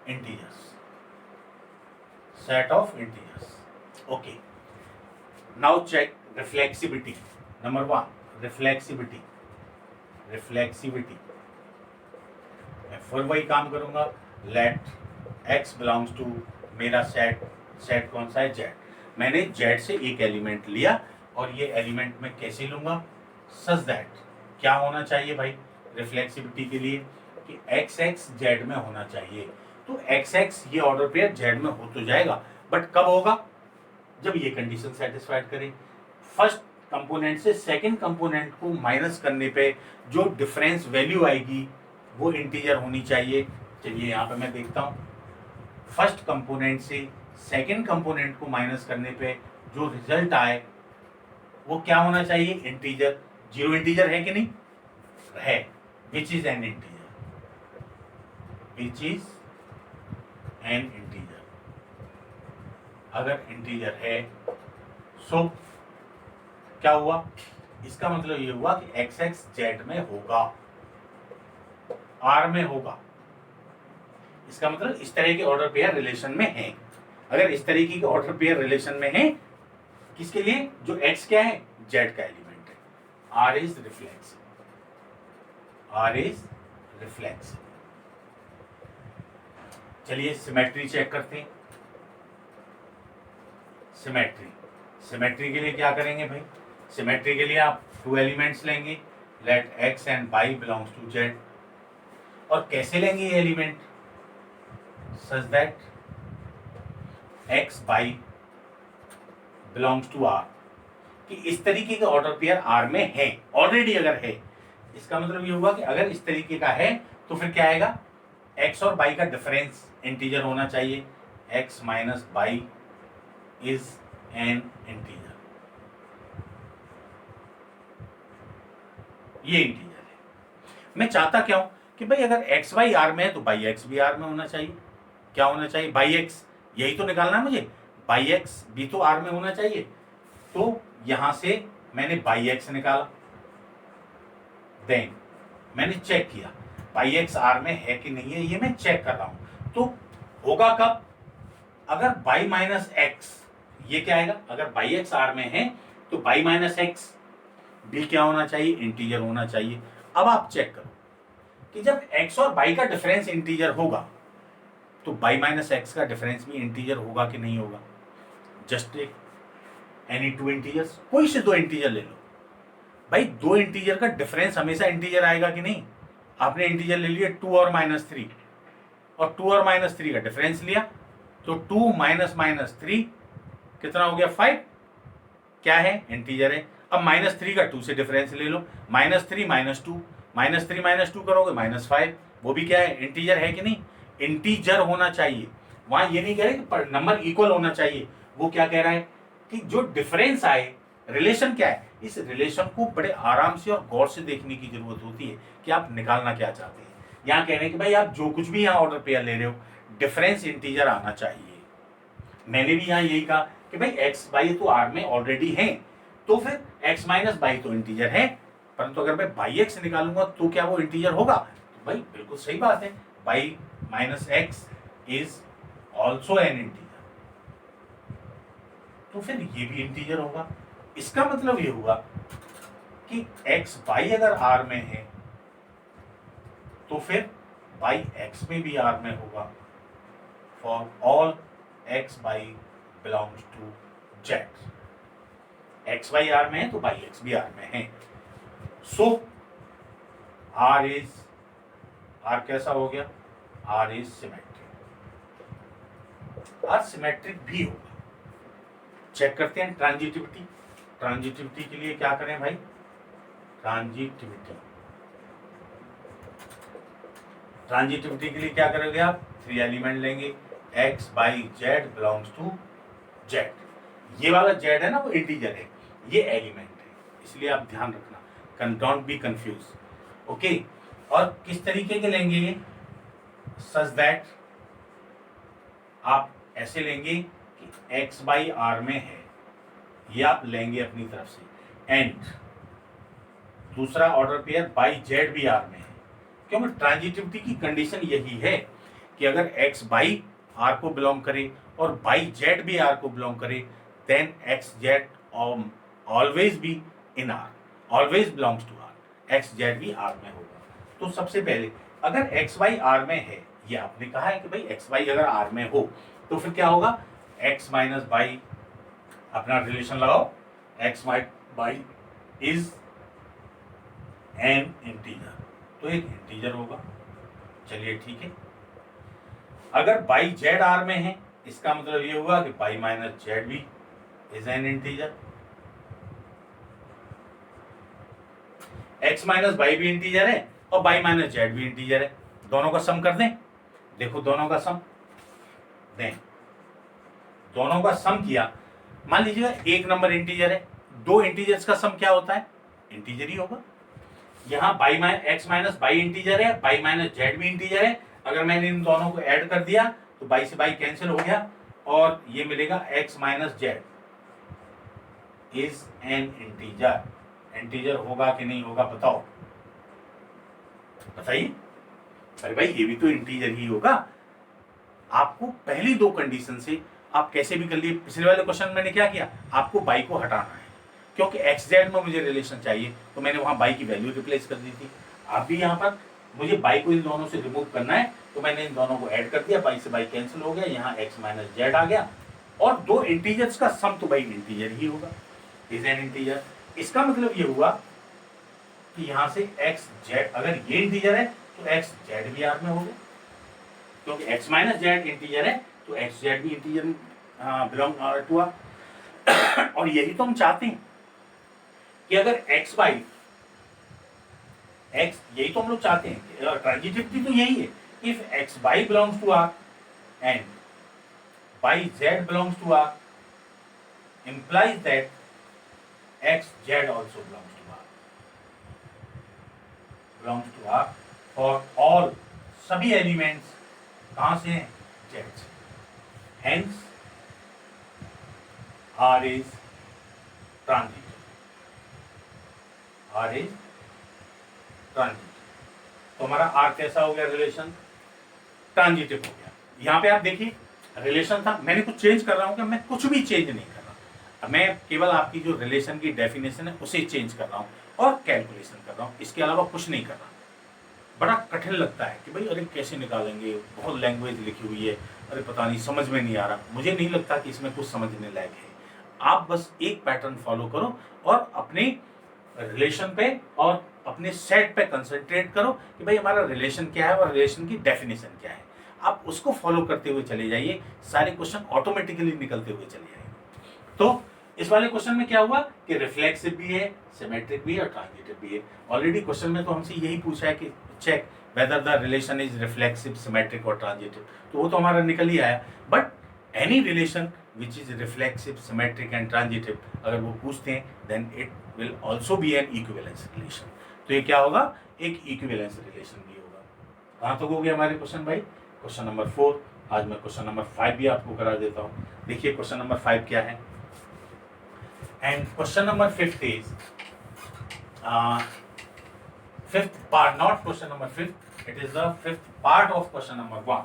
integers, set of integers. Okay, now check reflexivity. Number one, reflexivity मैं फिर वही काम करूंगा। let x belongs to मेरा सेट कौन सा है, z। मैंने z से एक एलिमेंट लिया और ये एलिमेंट मैं कैसे लूंगा, such that क्या होना चाहिए भाई रिफ्लेक्सिविटी के लिए कि x z में होना चाहिए। तो x ये ऑर्डर पेयर z में हो तो जाएगा, बट कब होगा, जब ये कंडीशन सेटिस्फाइड करें। फर्स्ट कंपोनेंट से सेकंड कंपोनेंट को माइनस करने पे जो डिफरेंस वैल्यू आएगी वो इंटीजर होनी चाहिए। चलिए यहाँ पे मैं देखता हूँ, फर्स्ट कंपोनेंट से सेकंड कंपोनेंट को माइनस करने पे जो रिजल्ट आए वो क्या होना चाहिए, इंटीजर। जीरो इंटीजर है कि नहीं है, which is an integer, which is an integer. अगर इंटीजर है सो क्या हुआ, इसका मतलब ये हुआ कि एक्स जेड में होगा, आर में होगा। इसका मतलब इस तरह के ऑर्डर पेयर रिलेशन में है। अगर इस तरीके के ऑर्डर पेयर रिलेशन में है, किसके लिए, जो एक्स क्या है, जेड का एलिमेंट है, R is reflexive, R is reflexive. चलिए सिमेट्री चेक करते हैं। सिमेट्री के लिए क्या करेंगे भाई, सिमेट्री के लिए आप टू एलिमेंट्स लेंगे, let x and y belongs to z. और कैसे लेंगे ये element, such that x by belongs to R, कि इस तरीके का ऑर्डर पेयर आर में है ऑलरेडी। अगर है, इसका मतलब ये हुआ कि अगर इस तरीके का है तो फिर क्या आएगा, एक्स और बाई का डिफरेंस इंटीजर होना चाहिए, x minus y is an integer, ये इंटीजर है। मैं चाहता क्या हूं कि भाई अगर एक्स वाई आर में है तो बाई एक्स भी आर में होना चाहिए। क्या होना चाहिए, बाई एक्स, यही तो निकालना है मुझे, बाई एक्स भी तो आर में होना चाहिए। तो यहां से मैंने बाई एक्स निकाला, देन मैंने चेक किया बाई एक्स आर में है कि नहीं है, ये मैं चेक कर रहा हूं। तो होगा कब, अगर बाई माइनस एक्स, ये क्या आएगा, अगर बाई एक्स आर में है तो बाई माइनस एक्स भी क्या होना चाहिए, इंटीजर होना चाहिए। अब आप चेक करो कि जब एक्स और बाई का डिफरेंस इंटीजर होगा तो बाई माइनस एक्स का डिफरेंस भी इंटीजर होगा कि नहीं होगा। Just take any two integers, कोई से दो इंटीजर ले लो भाई, दो इंटीजर का डिफरेंस हमेशा इंटीजर आएगा कि नहीं। आपने इंटीजर ले लिया 2 और -3, और 2 और -3 का डिफरेंस लिया, तो 2 माइनस -3 कितना हो गया, 5, क्या है, इंटीजर है। अब -3 का 2 से डिफरेंस ले लो, -3 -2, -3 -2 करोगे -5, वो भी क्या है, इंटीजर है कि नहीं, इंटीजर होना चाहिए। वहां ये नहीं कह रहे कि नंबर इक्वल होना चाहिए, वो क्या कह रहा है कि जो डिफरेंस आए, रिलेशन क्या है, इस रिलेशन को बड़े आराम से और गौर से देखने की जरूरत होती है कि आप निकालना क्या चाहते हैं। यहाँ कह रहे हैं कि भाई आप जो कुछ भी यहाँ ऑर्डर पेयर ले रहे हो, डिफरेंस इंटीजर आना चाहिए। मैंने भी यहाँ यही कहा कि भाई एक्स बाई तो आर में ऑलरेडी है, तो फिर x माइनस बाई तो इंटीजर है, परंतु अगर मैं बाई एक्स निकालूंगा तो क्या वो इंटीजर होगा? तो भाई बिल्कुल सही बात है, by minus x is also an integer, तो फिर ये भी इंटीजर होगा। इसका मतलब ये हुआ कि x बाई अगर r में है तो फिर बाई x में भी r में होगा, for all x y belongs to z। x y r में है तो बाई x भी r में है। सो r कैसा हो गया? r is symmetric, r symmetric भी होगा। चेक करते हैं ट्रांजिटिविटी। ट्रांजिटिविटी के लिए क्या करें भाई? ट्रांजिटिविटी के लिए क्या करोगे आप? 3 एलिमेंट लेंगे, x y z belongs to z. ये वाला जेड है ना वो इंटीजर है, ये एलिमेंट है, इसलिए आप ध्यान रखना, डोंट बी कंफ्यूज। ओके, और किस तरीके के लेंगे ये? सच दैट आप ऐसे लेंगे कि x बाई आर में है, ये आप लेंगे अपनी तरफ से, एंड दूसरा ऑर्डर पेयर बाई जेड भी आर में है, क्योंकि ट्रांजिटिविटी की कंडीशन यही है कि अगर x बाई आर को बिलोंग करे और बाई जेड भी आर को बिलोंग करे, then x z always be in R, always belongs to R, x z भी आर में होगा। तो सबसे पहले अगर एक्स वाई आर में है, ये आपने कहा है कि भाई एक्स वाई अगर आर में हो तो फिर क्या होगा? एक्स माइनस बाई, अपना रिलेशन लगाओ, x by is an integer, तो एक इंटीजर होगा। चलिए ठीक है, अगर बाई जेड आर में है इसका मतलब ये हुआ कि बाई माइनस जेड भी is an integer, x minus by भी इंटीजर है और बाई माइनस जेड भी इंटीजर है। दोनों का सम कर दें, देखो दोनों का सम दें, दोनों का सम किया, मान लीजिएगा एक नंबर इंटीजर है, दो इंटीजर्स का सम क्या होता है? इंटीजर ही होगा। यहाँ by x minus by integer है, बाई माइनस जेड भी इंटीजर है, अगर मैंने इन दोनों को ऐड कर दिया तो बाई से बाई कैंसिल हो गया और ये मिलेगा x minus Z is an integer. Integer होगा कि नहीं होगा बताओ, बताइए। अरे भाई ये भी तो इंटीजर ही होगा। आपको पहली दो कंडीशन से आप कैसे भी कर लिए। पिछले वाले क्वेश्चन मैंने क्या किया, आपको बाई को हटाना है, क्योंकि एक्स जेड में मुझे रिलेशन चाहिए तो मैंने वहां बाई की वैल्यू रिप्लेस कर दी थी। आप भी यहाँ पर मुझे बाई को इन दोनों से रिमूव करना है तो मैंने इन दोनों को ऐड कर दिया, बाई से बाई कैंसिल हो गया, यहाँ एक्स माइनस जेड आ गया और दो इंटीजर्स का सम तो भाई इंटीजर ही होगा, इज एन इंटीजर। इसका मतलब ये हुआ कि यहाँ से एक्स जेड, अगर ये इंटीजर है तो एक्स जेड भी आर में हो गया, क्योंकि एक्स माइनस जेड इंटीजर है तो एक्स जेड भी इंटीजर बिलोंग टू आर। और यही तो हम चाहते हैं कि अगर एक्स बाई एक्स, यही तो हम लोग चाहते हैं, ट्रांजिटिविटी तो यही है, if x by belongs to R and y z belongs to R implies that x z also belongs to R for all, सभी एलिमेंट्स कहां से हैं? z से। Hence R is transitive, R is transitive। तो हमारा R कैसा हो गया? रिलेशन ट्रांजिटिव हो गया। यहाँ पे आप देखिए रिलेशन था, मैंने कुछ चेंज कर रहा हूँ क्या? मैं कुछ भी चेंज नहीं कर रहा, मैं केवल आपकी जो रिलेशन की डेफिनेशन है उसे चेंज कर रहा हूँ और कैलकुलेशन कर रहा हूँ, इसके अलावा कुछ नहीं कर रहा। बड़ा कठिन लगता है कि भाई अरे कैसे निकालेंगे, बहुत लैंग्वेज लिखी हुई है, अरे पता नहीं, समझ में नहीं आ रहा। मुझे नहीं लगता कि इसमें कुछ समझने लायक है। आप बस एक पैटर्न फॉलो करो और अपने रिलेशन पे और अपने सेट पे कंसंट्रेट करो कि भाई हमारा रिलेशन क्या है और रिलेशन की डेफिनेशन क्या है। आप उसको फॉलो करते हुए चले जाइए, सारे क्वेश्चन ऑटोमेटिकली निकलते हुए चले जाएंगे। तो इस वाले क्वेश्चन में क्या हुआ कि रिफ्लेक्सिव भी है, सिमेट्रिक भी है और ट्रांजिटिव भी है। ऑलरेडी क्वेश्चन में तो हमसे यही पूछा है कि check whether the relation is reflexive, symmetric और ट्रांजिटिव, तो वो तो हमारा निकल ही आया। But any relation which is reflexive, symmetric and transitive अगर वो पूछते हैं then it will also be an equivalence relation. तो ये क्या होगा? एक इक्विवेलेंस रिलेशन भी होगा। कहाँ तक हो गया हमारे क्वेश्चन भाई? Question number 4। आज मैं क्वेश्चन नंबर 5 भी आपको करा देता हूँ। देखिए क्वेश्चन नंबर 5 क्या है। And question number 5th is fifth part, not question number 5th, it is the 5th part of question number 1.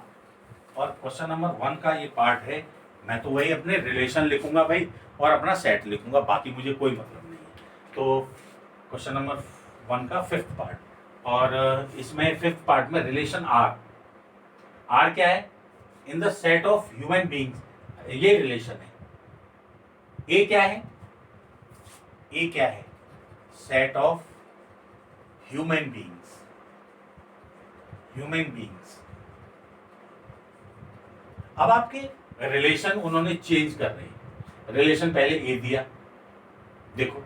और क्वेश्चन नंबर 1 का ये पार्ट है, मैं तो वही अपने रिलेशन लिखूंगा भाई और अपना सेट लिखूंगा, बाकी मुझे कोई मतलब नहीं है। तो क्वेश्चन नंबर 1 का 5th पार्ट, और इसमें 5th पार्ट में रिलेशन आर क्या है, इन the set of human beings, ये रिलेशन है। ए क्या है, ए क्या है, set of human beings, human beings. अब आपके रिलेशन उन्होंने चेंज कर रहे हैं, रिलेशन पहले ए दिया, देखो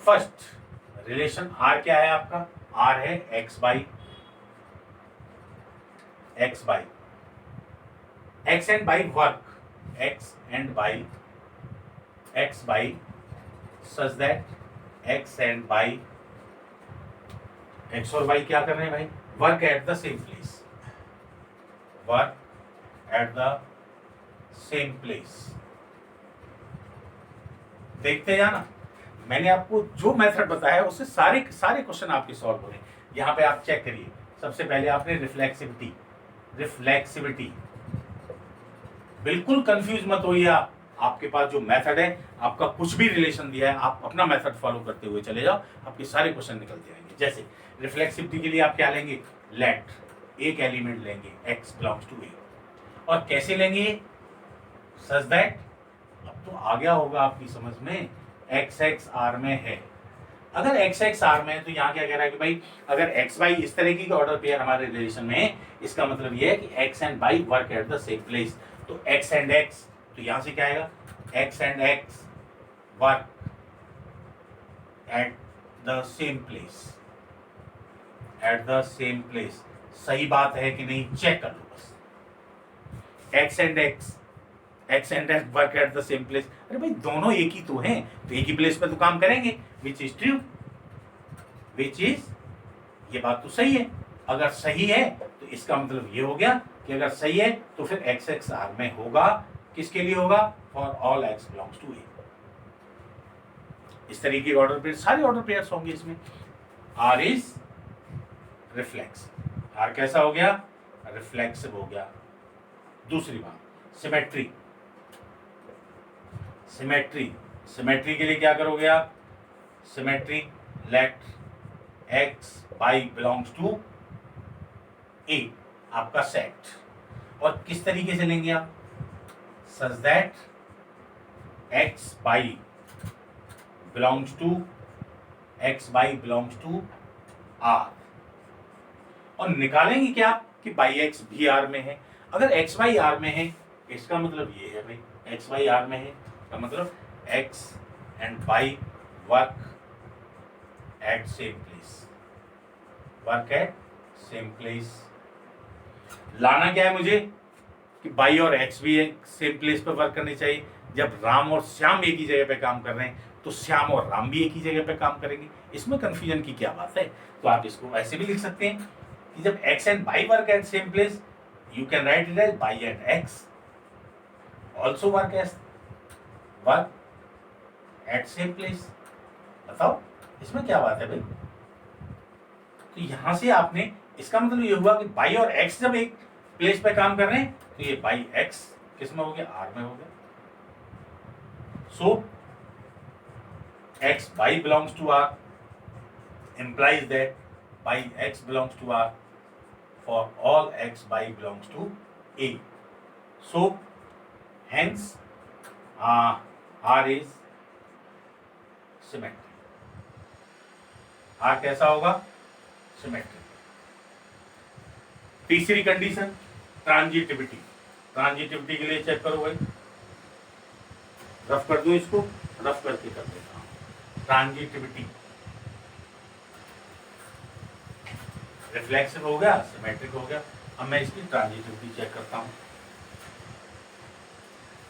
फर्स्ट रिलेशन आर क्या है आपका, आर है x Y X and y work, x and by x y such that x and by x और वाई क्या कर रहे हैं भाई, work at the same place, work at the same place. देखते जाना, मैंने आपको जो मेथड बताया उससे सारे क्वेश्चन आपके सॉल्व हो रहे हैं। यहां पे आप चेक करिए, सबसे पहले आपने रिफ्लेक्सिविटी, बिल्कुल कंफ्यूज मत होइए आप, आपके पास जो मेथड है, आपका कुछ भी रिलेशन दिया है, आप अपना मेथड फॉलो करते हुए चले जाओ, आपके सारे क्वेश्चन निकल जाएंगे। जैसे रिफ्लेक्सिविटी के लिए आप क्या लेंगे, लेट एक एलिमेंट लेंगे x बिलोंग्स टू ए, और कैसे लेंगे, सच दैट, अब तो आ गया होगा आपकी समझ में, एक्स एक्स आर में है। अगर एक्स एक्स आर में है तो यहाँ क्या कह रहा है कि भाई अगर एक्स वाई इस तरीके के ऑर्डर पेयर हमारे रिलेशन में है, इसका मतलब ये है कि x and y work at the same place. तो एक्स एंड एक्स, तो यहां से क्या आएगा, x and x work at the same place, at the same place. सही बात है कि नहीं, चेक कर लो बस। X and x work at the same place, अरे भाई दोनों एक ही तो हैं, तो एक ही प्लेस पे तो काम करेंगे, विच इज ट्रू, विच इज, ये बात तो सही है। अगर सही है तो इसका मतलब ये हो गया कि अगर सही है तो फिर एक्स एक्स आर में होगा, किसके लिए होगा, for all x belongs to A. इस तरीके के ऑर्डर पेयर, सारे ऑर्डर पेयर्स होंगे इसमें। आर इज रिफ्लेक्स, आर कैसा हो गया, रिफ्लेक्सिव हो गया। दूसरी बात, सिमेट्री, सिमेट्री के लिए क्या करोगे आप, symmetry let x by belongs to A, आपका सेट, और किस तरीके से लेंगे आप, such that x by belongs to R, और निकालेंगे क्या कि बाई एक्स भी आर में है। अगर एक्स वाई आर में है, इसका मतलब ये है भाई एक्स वाई आर में है, का मतलब x and y work at same place, work at same place. लाना क्या है मुझे कि बाई और एक्स भी एक सेम प्लेस पर वर्क करनी चाहिए। जब राम और श्याम एक ही जगह पे काम कर रहे हैं तो श्याम और राम भी एक ही जगह पे काम करेंगे, इसमें कंफ्यूजन की क्या बात है। तो आप इसको ऐसे भी लिख सकते हैं कि जब x and y work at same place, you can write it as y and x also work at same place. बताओ इसमें क्या बात है भाई। तो यहां से आपने, इसका मतलब ये हुआ कि बाई और एक्स जब एक प्लेस पे काम कर रहे हैं तो ये बाई एक्स किस में हो गया, आर में हो गया। So x by belongs to R implies that by x belongs to R for all x by belongs to A. So hence R is symmetry. R कैसा होगा, सिमेट्री। तीसरी कंडीशन ट्रांजिटिविटी, ट्रांजिटिविटी के लिए check करो भाई, rough कर दूं इसको, रफ करके कर देता हूं। ट्रांजिटिविटी, रिफ्लेक्सिव हो गया, सिमेट्रिक हो गया। अब मैं इसकी ट्रांजिटिविटी चेक करता हूं।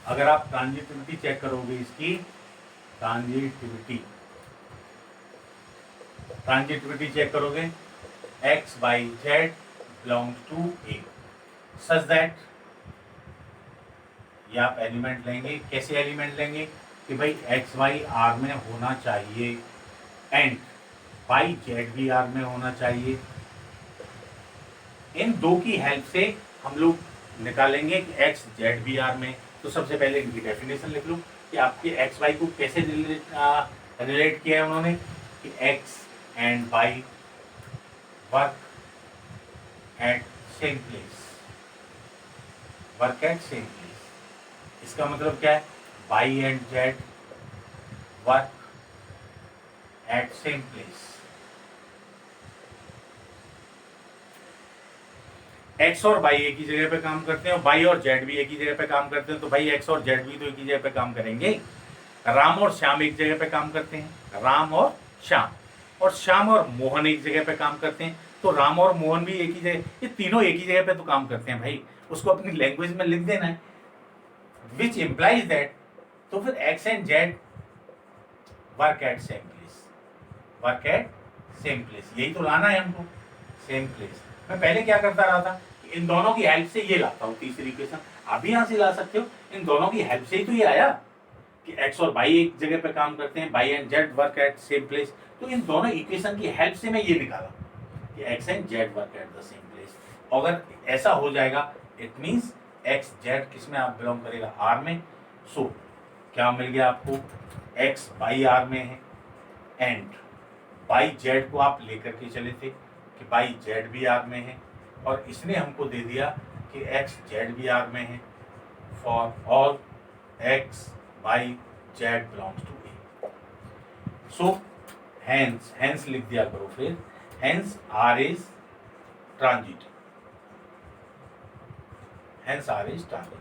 अगर आप ट्रांजिटिविटी चेक करोगे, इसकी ट्रांजिटिविटी चेक करोगे, x y z belongs to A, such that, ये आप एलिमेंट लेंगे, कैसे एलिमेंट लेंगे, कि भाई एक्स वाई आर में होना चाहिए एंड वाई जेड भी आर में होना चाहिए। इन दो की हेल्प से हम लोग निकालेंगे कि एक्स जेड भी आर में। तो सबसे पहले इनकी डेफिनेशन लिख लूँ कि आपके एक्स वाई को कैसे रिलेट किया है उन्होंने कि x and y work at same place, work at same place. इसका मतलब क्या है, y and z work at same place. X और वाई एक ही जगह पे काम करते हैं, वाई और जेड भी एक ही जगह पे काम करते हैं, तो भाई एक्स और जेड भी तो एक ही जगह पे काम करेंगे। राम और श्याम एक जगह पे काम करते हैं, राम और श्याम और मोहन एक जगह पे काम करते हैं, तो राम और मोहन भी एक ही जगह, ये तीनों एक ही जगह पे तो काम करते हैं भाई। उसको अपनी लैंग्वेज में लिख देना है, विच इंप्लाइज दैट। तो फिर x and z work at same place, work at same place, यही तो लाना है हमको, सेम प्लेस। मैं पहले क्या करता रहा था, इन दोनों की हेल्प से ये लाता हूँ तीसरी इक्वेशन। आप भी यहां से ला सकते हो, इन दोनों की हेल्प से ही तो ये आया कि एक्स और वाई एक जगह पे काम करते हैं, y and z work at same place. तो इन दोनों इक्वेशन की हेल्प से मैं ये निकाला कि x and z work at the same place. अगर ऐसा हो जाएगा इट मीन्स एक्स जेड किस में आप बिलोंग करेगा, आर में। सो क्या मिल गया आपको, एक्स वाई आर में है एंड वाई जेड को आप लेकर के चले थे कि वाई जेड भी आर में है, और इसने हमको दे दिया कि एक्स जेड भी आर में है for all x y z belongs to A. So hence लिख दिया करो फिर, hence R is transit, hence R is transit.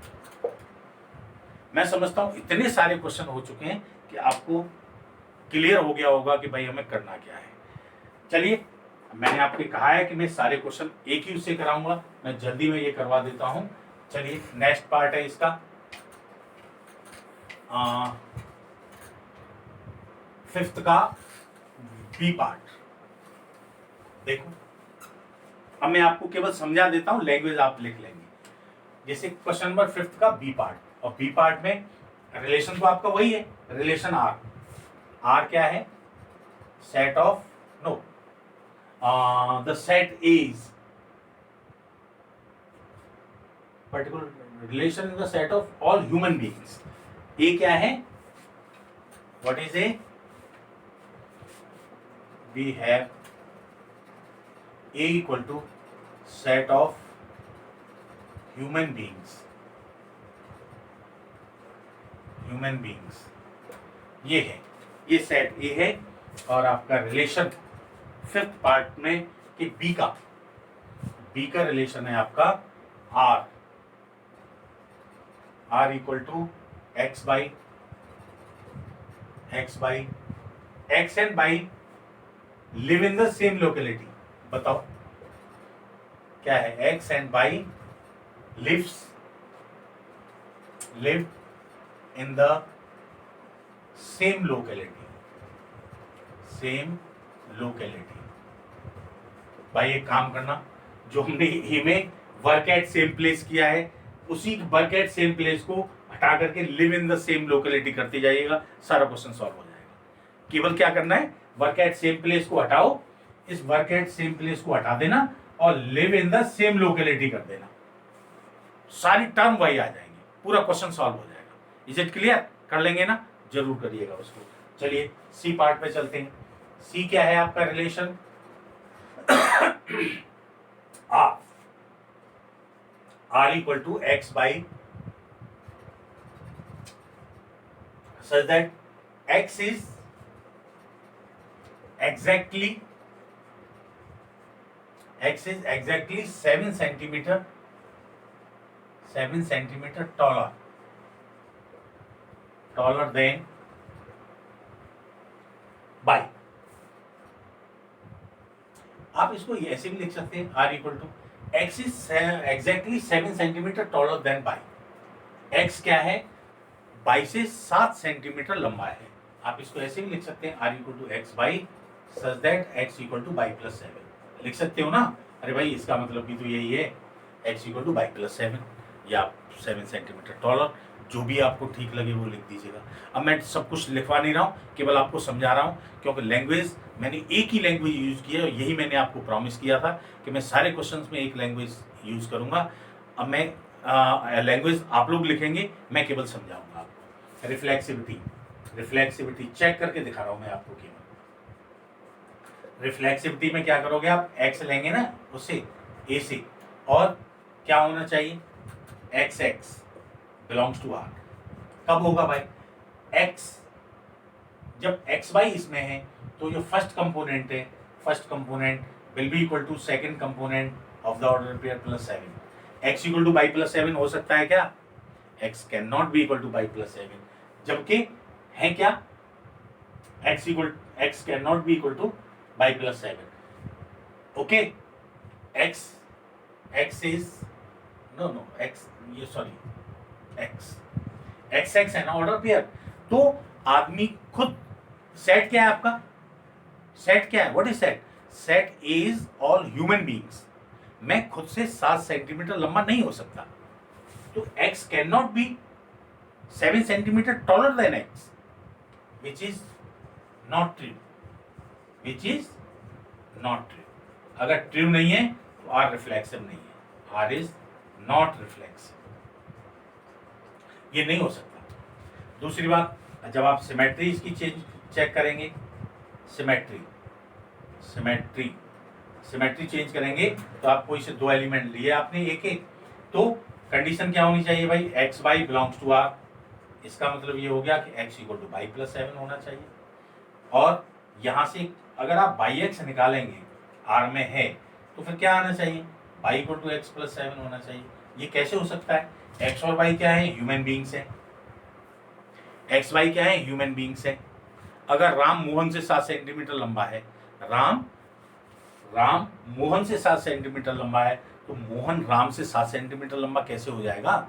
मैं समझता हूं इतने सारे क्वेश्चन हो चुके हैं कि आपको क्लियर हो गया होगा कि भाई हमें करना क्या है। चलिए, मैंने आपको कहा है कि मैं सारे क्वेश्चन एक ही उससे कराऊंगा, मैं जल्दी में ये करवा देता हूं। चलिए, नेक्स्ट पार्ट है इसका फिफ्थ का बी पार्ट। देखो, अब मैं आपको केवल समझा देता हूं, लैंग्वेज आप लिख लेंगे। जैसे क्वेश्चन नंबर फिफ्थ का बी पार्ट, और बी पार्ट में रिलेशन तो आपका वही है, रिलेशन आर। आर क्या है, set of no the set is particular relation in the set of all human beings। A क्या है, what is A? We have A equal to set of human beings, human beings। ये है, ये set A है, और आपका relation fifth part में कि बी का रिलेशन है आपका R, R equal to x Y X and Y live in the same locality. बताओ क्या है, X and Y live in the same locality, भाई एक काम करना, जो हमने ए में वर्क एट सेम प्लेस किया है, उसी वर्क एट सेम प्लेस को हटा करके live in the same locality करते जाइएगा, सारा क्वेश्चन सॉल्व हो जाएगा। केवल क्या करना है, वर्क एट सेम प्लेस को हटाओ, इस वर्क एट सेम प्लेस को हटा देना और live in the same locality कर देना, सारी टर्म वही आ जाएंगे, पूरा क्वेश्चन सॉल्व हो जाएगा। Is it clear? कर लेंगे ना, जरूर करिएगा उसको। चलिए सी पार्ट पे चलते हैं। सी क्या है आपका relation, R equal to x y such that x is exactly 7 centimeter taller than y। आप इसको ऐसे भी लिख सकते हैं, r equal to x is exactly 7 centimetre taller than y. X क्या है, बाई से 7 सेंटीमीटर लंबा है। आप इसको ऐसे भी लिख सकते हैं, r equal to x y such that x equal to y plus 7 लिख सकते हो ना। अरे भाई इसका मतलब भी तो यही है, x equal to y plus 7। या 7 सेंटीमीटर टॉलर, जो भी आपको ठीक लगे वो लिख दीजिएगा। अब मैं सब कुछ लिखवा नहीं रहा हूँ, केवल आपको समझा रहा हूँ, क्योंकि लैंग्वेज मैंने एक ही लैंग्वेज यूज़ की है और यही मैंने आपको प्रॉमिस किया था कि मैं सारे क्वेश्चंस में एक लैंग्वेज यूज़ करूँगा। अब मैं लैंग्वेज आप लोग लिखेंगे, मैं केवल समझाऊंगा आपको। रिफ्लेक्सिविटी चेक करके दिखा रहा हूँ मैं आपको केवल। रिफ्लेक्सिविटी में क्या करोगे आप, एक्स लेंगे ना उससे ए से, और क्या होना चाहिए, x x belongs to R. कब होगा भाई, एक्स जब एक्स बाई इसमें है तो जो फर्स्ट कंपोनेंट है, first component will be equal to second component of the order pair plus 7। X equal to y plus 7 हो सकता है क्या, x can not be equal to y plus 7, जबकि है क्या, x can not be equal to y plus 7। Okay, x is no x, ये sorry x है ना ऑर्डर पेयर। तो आदमी खुद, सेट क्या है आपका, सेट क्या है, what is set, set is all human beings. मैं खुद से 7 सेंटीमीटर लंबा नहीं हो सकता, तो x can not B 7 centimetre taller then x, which is not true, which is not true. अगर ट्रू नहीं है तो आर रिफ्लेक्सिव नहीं है, आर इज नॉट रिफ्लेक्सिव, ये नहीं हो सकता। दूसरी बात, जब आप सिमेट्री इसकी चेक करेंगे, सिमेट्री चेंज करेंगे तो आपको इसे 2 एलिमेंट लिए आपने एक एक, तो कंडीशन क्या होनी चाहिए भाई, x by belongs to R. इसका मतलब ये हो गया कि x equal to y plus 7 होना चाहिए। और यहां से अगर आप बाई एक्स निकालेंगे, आर में है, तो फिर क्या आना चाहिए, y equal to x plus 7 होना चाहिए। ये कैसे हो सकता है, एक्स और बाई क्या है, ह्यूमन बीइंग्स है। एक्स वाई क्या है, ह्यूमन बीइंग्स है। अगर राम मोहन से 7 सेंटीमीटर लंबा है, राम मोहन से 7 सेंटीमीटर लंबा है, तो मोहन राम से 7 सेंटीमीटर लंबा कैसे हो जाएगा,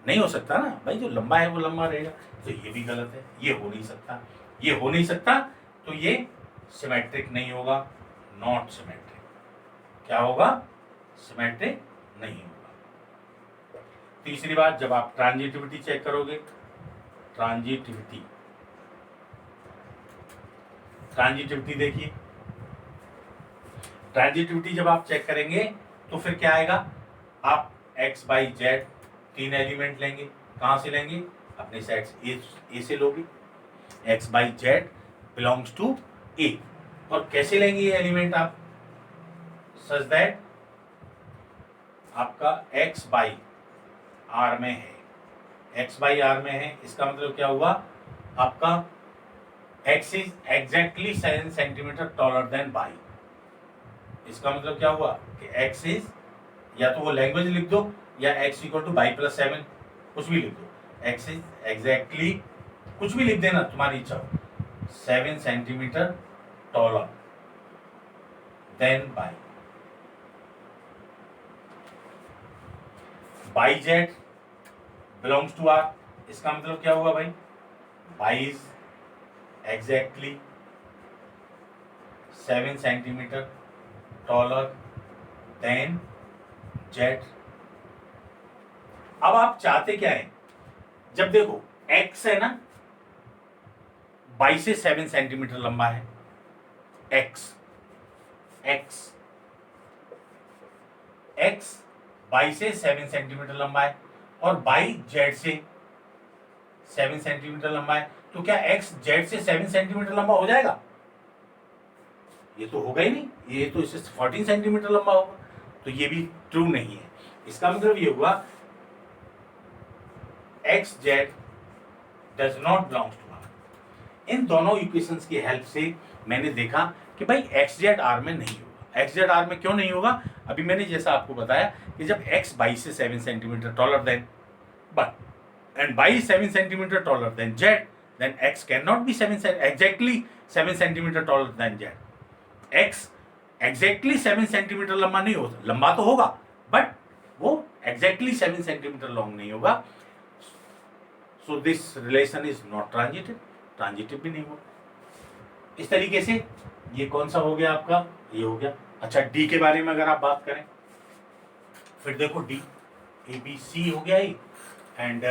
नहीं हो सकता ना भाई, जो लंबा है वो लंबा रहेगा। तो ये भी गलत है, ये हो नहीं सकता, ये हो नहीं सकता, तो ये सिमेट्रिक नहीं होगा, नॉट सिमेट्रिक। क्या होगा, सिमेट्रिक नहीं होगा। तीसरी बात, जब आप ट्रांजिटिविटी चेक करोगे, ट्रांजिटिविटी देखिए, ट्रांजिटिविटी जब आप चेक करेंगे तो फिर क्या आएगा, आप एक्स बाई जेड 3 एलिमेंट लेंगे, कहां से लेंगे, अपने सेट ए से लोगे, x y z belongs to A. और कैसे लेंगे ये एलिमेंट आप, सच दैट आपका एक्स बाई आर में है, एक्स बाई आर में है, इसका मतलब क्या हुआ, आपका x is exactly 7 centimetre taller than by. इसका मतलब क्या हुआ कि एक्स इज, या तो वो लैंग्वेज लिख दो या x equal to y plus 7, कुछ भी लिख दो, एक्स इज एग्जैक्टली, कुछ भी लिख देना तुम्हारी इच्छा हो, 7 centimetre taller than y. Y z belongs to R, इसका मतलब क्या हुआ भाई, y is exactly 7 centimetre taller than z. अब आप चाहते क्या है, जब देखो एक्स है ना, बाई से 7 सेंटीमीटर लंबा है, एक्स बाई से 7 सेंटीमीटर लंबा है, और बाई जेड से 7 सेंटीमीटर लंबा है, तो क्या एक्स जेड से 7 सेंटीमीटर लंबा हो जाएगा, ये तो होगा ही नहीं, ये तो इससे 14 सेंटीमीटर लंबा होगा, तो ये भी ट्रू नहीं है। इसका मतलब ये हुआ x z does not belongs to R. इन दोनों इक्वेशंस की हेल्प से मैंने देखा कि भाई एक्स जेड आर में नहीं होगा। एक्स जेड आर में क्यों नहीं होगा, अभी मैंने जैसा आपको बताया कि जब एक्स बाई से 7 centimetre taller then but and by 7 centimetre taller than Z, then x cannot be exactly 7 centimetre taller than Z. x exactly 7 centimetre लंबा नहीं होता, लंबा तो होगा बट वो एग्जैक्टली 7 सेंटीमीटर लॉन्ग नहीं होगा। So this relation is not transitive, transitive भी नहीं होगा। इस तरीके से ये कौन सा हो गया आपका, ये हो गया। अच्छा, डी के बारे में अगर आप बात करें, फिर देखो डी ए बी सी हो गया ही। एंड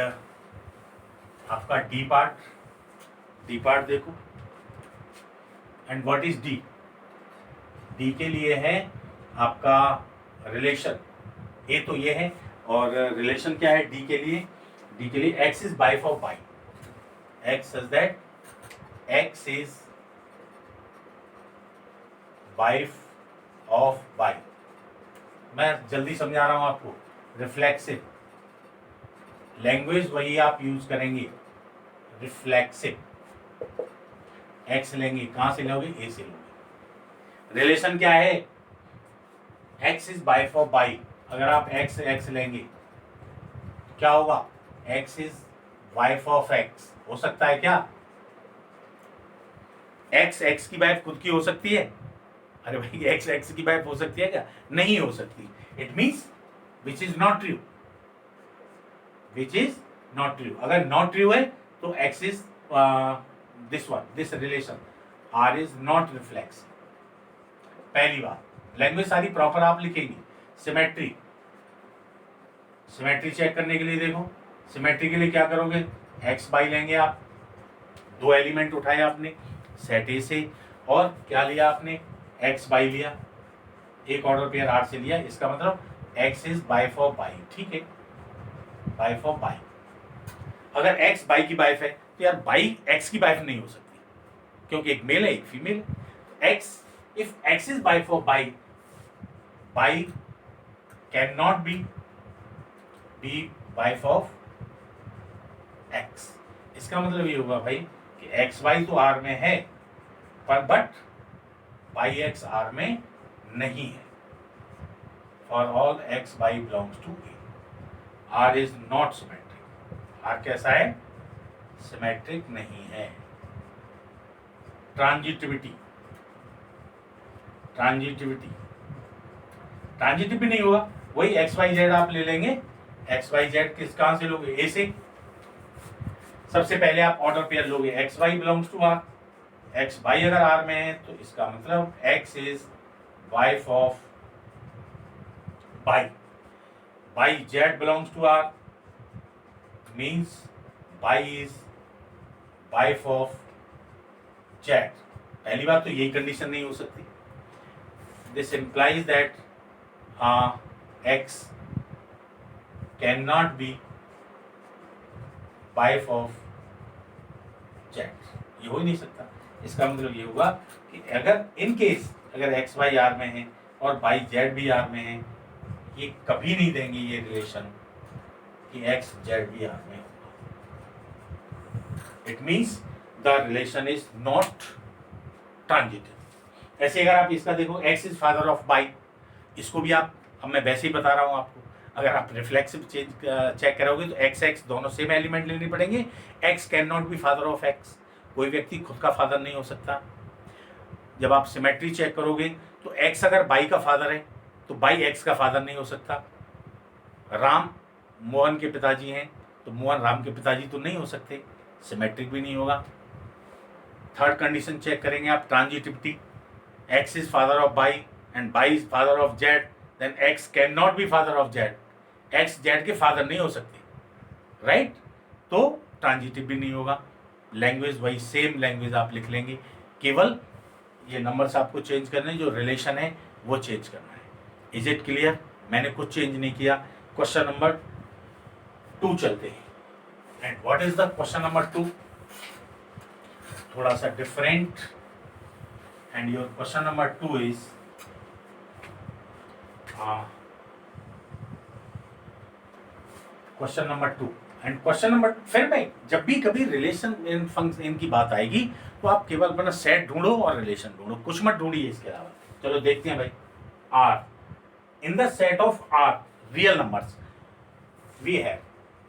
आपका डी पार्ट देखो। And what is D? D के लिए है आपका रिलेशन, ए तो ये है, और रिलेशन क्या है डी के लिए? डी के लिए x is wife of y. X is that, x is wife of y. मैं जल्दी समझा रहा हूं आपको। रिफ्लेक्सिव लैंग्वेज वही आप यूज करेंगे, रिफ्लेक्सिव। एक्स लेंगे, कहां से लोगे? ए से लोगे। रिलेशन क्या है? X is wife of y. अगर आप एक्स लेंगे तो क्या होगा? X is wife of x. हो सकता है क्या? एक्स की वाइफ खुद की हो सकती है? अरे भाई, एक्स की वाइफ हो सकती है क्या? नहीं हो सकती। It means which is not true, which is not true. अगर नॉट ट्रू है तो x is this relation R is not reflex. पहली बात, लैंग्वेज सारी प्रॉपर आप लिखेंगे। सिमेट्री चेक करने के लिए देखो, सिमेट्री के लिए क्या करोगे? एक्स बाई लेंगे आप, दो एलिमेंट उठाए आपने सेट ए से, और क्या लिया आपने? एक्स बाई लिया, एक ऑर्डर पेयर आर से लिया। इसका मतलब x is wife of by. ठीक है, वाइफ ऑफ बाई। अगर एक्स बाई की वाइफ है तो यार बाई एक्स की वाइफ नहीं हो सकती, क्योंकि एक मेल है एक फीमेल है। X, if x is wife of y, by can not be wife of x. इसका मतलब ये होगा भाई कि एक्स वाई तो आर में है, पर बट बाई एक्स आर में नहीं है। For all x y belongs to A, R is not symmetric. R कैसा है? सिमेट्रिक नहीं है। ट्रांजिटिविटी नहीं होगा। वही एक्स वाई जेड आप ले लेंगे। एक्स वाई जेड किस कहां से लोगे? ए से। सबसे पहले आप ऑर्डर पेयर लोगे, x y belongs to R. X y अगर आर में है तो इसका मतलब x is wife of y. Y z belongs to R means y is wife of z. पहली बात तो यही कंडीशन नहीं हो सकती। This implies that x can not be wife of z. ये हो ही नहीं सकता। इसका मतलब ये होगा कि अगर इन केस अगर एक्स वाई आर में है और बाई जेड भी आर में है, ये कभी नहीं देंगे ये रिलेशन कि एक्स जेड भी आर में होगा। It means the relation is not transitive. ऐसे अगर आप इसका देखो, x is father of by, इसको भी आप, अब मैं वैसे ही बता रहा हूं आपको, अगर आप रिफ्लेक्सिव चेक करोगे तो एक्स एक्स दोनों सेम एलिमेंट लेने पड़ेंगे। X can not be father of x, कोई व्यक्ति खुद का फादर नहीं हो सकता। जब आप सिमेट्री चेक करोगे तो एक्स अगर बाई का फादर है तो बाई एक्स का फादर नहीं हो सकता। राम मोहन के पिताजी हैं तो मोहन राम के पिताजी तो नहीं हो सकते, सिमेट्रिक भी नहीं होगा। थर्ड कंडीशन चेक करेंगे आप, transitivity. X is father of y and y is father of z, then x can not be father of z. X z के फादर नहीं हो सकते, राइट? तो ट्रांजिटिव भी नहीं होगा। लैंग्वेज वही सेम लैंग्वेज आप लिख लेंगे, केवल ये नंबर्स आपको चेंज करने, जो रिलेशन है वो चेंज करना है। Is it clear? मैंने कुछ चेंज नहीं किया। क्वेश्चन नंबर 2 चलते हैं। And what is the question number 2? थोड़ा सा different. And your question number 2 is question number 2 and question number, फिर मैं जब भी कभी रिलेशन इन फंक्शन की बात आएगी तो आप केवल अपना सेट ढूंढो और रिलेशन ढूंढो, कुछ मत ढूंढिए इसके अलावा। चलो देखते हैं भाई। R in the set of R real numbers we have,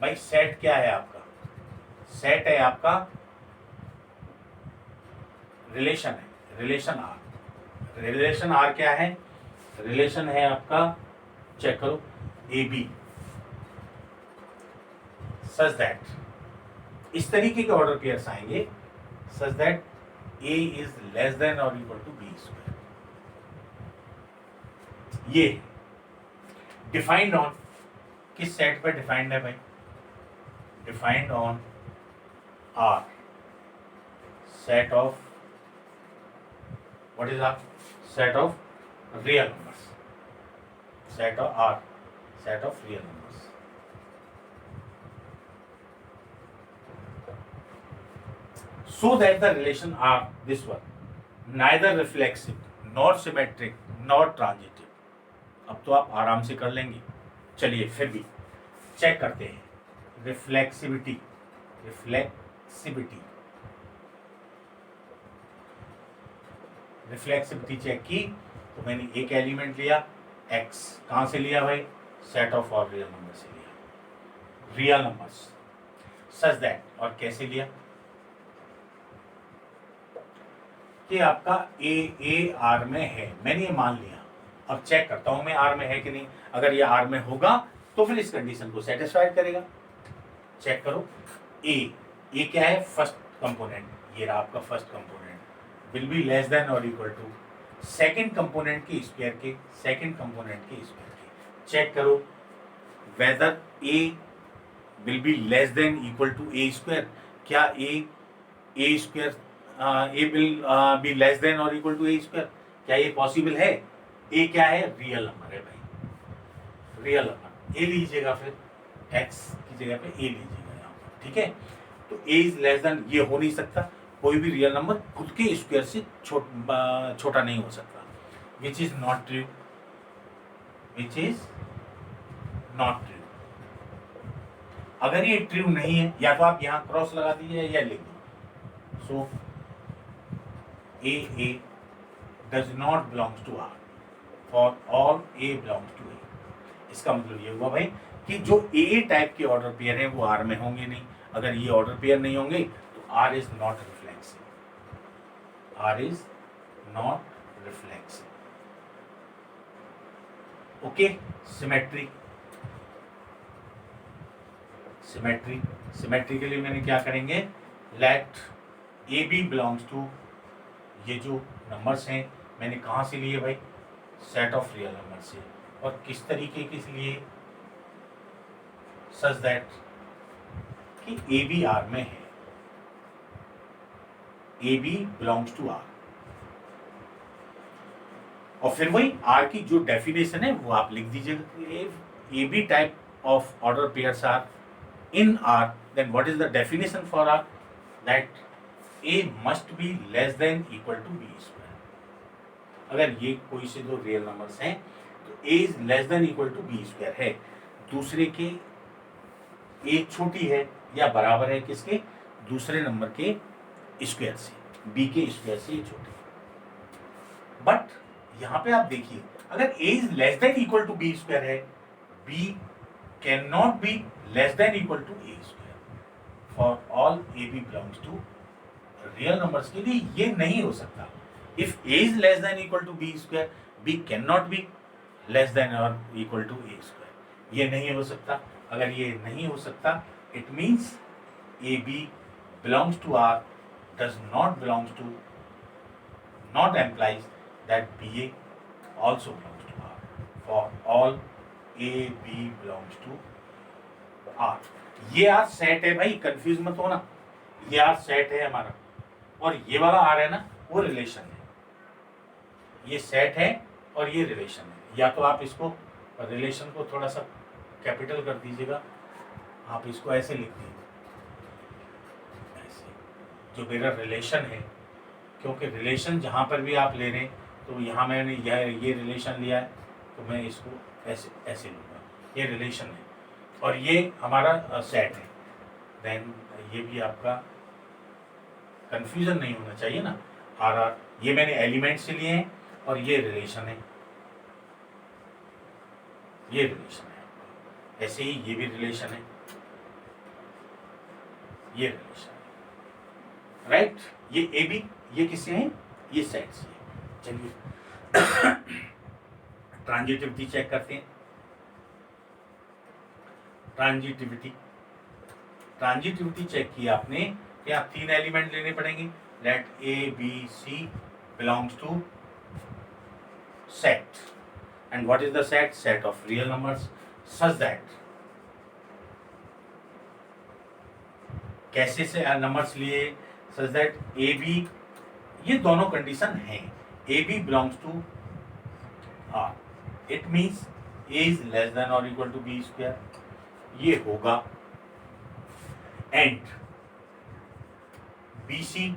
भाई सेट क्या है आपका? सेट है आपका रिलेशन है, रिलेशन आर। रिलेशन आर क्या है? रिलेशन है आपका, चेक करो, ए बी सच दैट, इस तरीके के ऑर्डर पेयर्स आएंगे such that a is less than और इक्वल टू बी स्क्वायर। ये डिफाइंड ऑन किस सेट पे डिफाइंड है भाई? Defined on R set of, what is R? Set of real numbers, set of R set of real numbers. So that the relation are this one, neither reflexive nor symmetric nor transitive. अब तो आप आराम से कर लेंगे. चलिए फिर भी चेक करते हैं. रिफ्लेक्सिविटी, रिफ्लेक्सिविटी, रिफ्लेक्सिविटी चेक की तो मैंने एक एलिमेंट लिया x. कहाँ से लिया भाई? Set of all real number से लिया, रियल नंबर्स सच दैट. और कैसे लिया? कि आपका ए आर में है, मैंने ये मान लिया. अब चेक करता हूं मैं आर में है कि नहीं. अगर ये आर में होगा तो फिर इस कंडीशन को सेटिस्फाई करेगा. चेक करो. ए क्या है? First component. ये रहा आपका first component. Will be less than और इक्वल टू सेकंड कंपोनेंट के स्क्वायर के, सेकंड कंपोनेंट के स्क्वायर के. चेक करो whether a will be less than equal to a square. क्या a square a will be less than और equal to a square? क्या ये पॉसिबल है? ए क्या है? रियल नंबर है भाई, रियल नंबर. ए लीजिएगा, फिर एक्स की जगह पे ए लीजिएगा यहाँ पर. ठीक है. तो ए इज लेस देन, ये हो नहीं सकता. कोई भी रियल नंबर खुद के स्क्वायर से छोटा नहीं हो सकता. Which is not true, which is not true. अगर ये ट्रू नहीं है, या तो आप यहाँ क्रॉस लगा दीजिए या लिख दो. सो A does not belongs to R for all A belongs to A. इसका मतलब ये हुआ भाई कि जो A टाइप के ऑर्डर पेयर हैं वो R में होंगे नहीं. अगर ये ऑर्डर पेयर नहीं होंगे तो R is not reflexive. R is not reflexive. Okay. Symmetry, symmetry के लिए मैंने क्या करेंगे? लेट AB belongs to, ये जो नंबर्स हैं मैंने कहाँ से लिए भाई? सेट ऑफ रियल नंबर से. और किस तरीके के लिए? सच दैट कि ए बी आर में है, a b belongs to R. और फिर वही आर की जो डेफिनेशन है वो आप लिख दीजिएगा. A b type of order pairs are in R, then what is the definition for R? That A must be less than equal to B square. अगर ये कोई से दो रियल नंबर्स हैं तो A is less than equal to B square है. दूसरे के A छोटी है या बराबर है किसके? दूसरे नंबर के स्क्वायर से, B के स्क्वायर से ये छोटी है. बट यहाँ पे आप देखिए, अगर A is less than equal to B square है, B cannot be less than equal to A square. For all AB belongs to real numbers के लिए ये नहीं हो सकता. If a is less than equal to b square, b can not be less than और equal to a square. ये नहीं हो सकता. अगर ये नहीं हो सकता, it means a b belongs to R does not belongs to, not implies that b a also belongs to R. For all a b belongs to R. ये आर सेट है भाई, कंफ्यूज मत होना. ये आर सेट है हमारा, और ये वाला आर है ना, वो रिलेशन है. ये सेट है और ये रिलेशन है. या तो आप इसको रिलेशन को थोड़ा सा कैपिटल कर दीजिएगा, आप इसको ऐसे लिख दीजिए, ऐसे, जो मेरा रिलेशन है. क्योंकि रिलेशन जहाँ पर भी आप ले रहे हैं, तो यहाँ मैंने ये रिलेशन लिया है तो मैं इसको ऐसे ऐसे लूँगा. ये रिलेशन है और ये हमारा सेट है. देन ये भी आपका कंफ्यूजन नहीं होना चाहिए ना. आर ये मैंने एलिमेंट से लिए हैं और ये रिलेशन है, ये रिलेशन है. ऐसे ही ये भी रिलेशन है, ये रिलेशन है. राइट. ये ए बी ये किससे हैं? ये सेट से. चलिए ट्रांजिटिविटी चेक करते हैं. ट्रांजिटिविटी चेक की आपने. क्या 3 एलिमेंट लेने पड़ेंगे. Let a b c belongs to set. And what is the set? Set of real numbers such that कैसे से नंबर्स लिए सच दैट ए बी, ये दोनों कंडीशन हैं, a b belongs to R, it means a is less than और equal to b square, ये होगा, and B C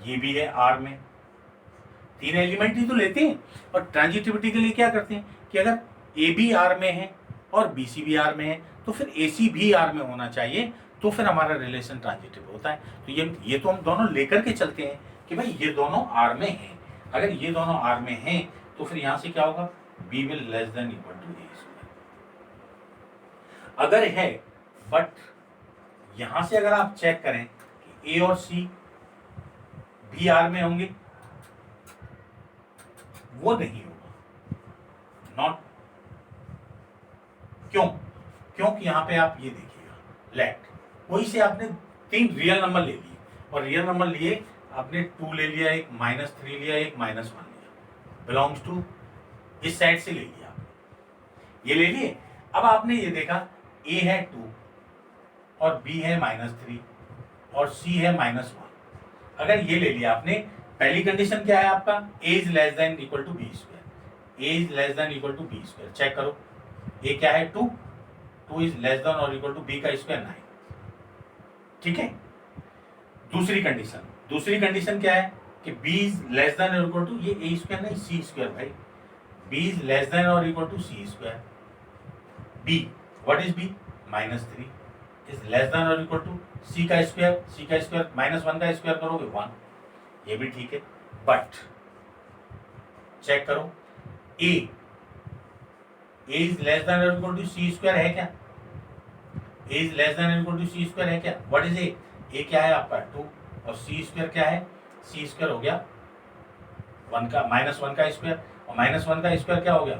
ये भी है आर में। तीन एलिमेंट ही तो लेते हैं, और ट्रांजिटिविटी के लिए क्या करते हैं कि अगर ए बी आर में है और बी सी भी आर में है तो फिर ए सी भी आर में होना चाहिए, तो फिर हमारा रिलेशन ट्रांजिटिव होता है। तो ये तो हम दोनों लेकर के चलते हैं कि भाई ये दोनों आर में हैं। अगर ये दोनों आर में हैं तो फिर यहां से क्या होगा, b will less than equal to a square. अगर है, बट यहां से अगर आप चेक करें कि ए और सी भी आर में होंगे, वो नहीं होगा, नॉट, क्यों? क्योंकि यहां पे आप ये देखिएगा, लेट कोई से आपने तीन रियल नंबर ले लिए, और रियल नंबर लिए आपने 2 ले लिया, एक -3 लिया, एक -1 लिया, बिलोंग्स टू इस साइड से ले लिया आपने, ये ले लिए। अब आपने ये देखा ए है 2 और बी है -3 और सी है -1। अगर ये ले लिया आपने, पहली कंडीशन क्या है आपका, a is less than equal to b square, a is less than equal to b square, check करो, ए क्या है 2, 2 इज लेस देन और इक्वल टू बी का स्क्वायर 9, ठीक है। दूसरी कंडीशन क्या है कि b इज लेस देन और इक्वल टू, ये a स्क्वायर नहीं c स्क्वायर भाई, b इज लेस देन और equal to c square, b what is b, -3 is less than और इक्वल टू c का स्क्वायर, -1 का स्क्वायर करोगे 1, ये भी ठीक है। बट चेक करो, a इज लेस देन और इक्वल टू c स्क्वायर है क्या, a इज लेस देन और इक्वल टू c स्क्वायर है क्या, व्हाट इज a क्या है आपका 2 और c स्क्वायर क्या है, c स्क्वायर हो गया 1 का -1 का स्क्वायर, और -1 का स्क्वायर क्या हो गया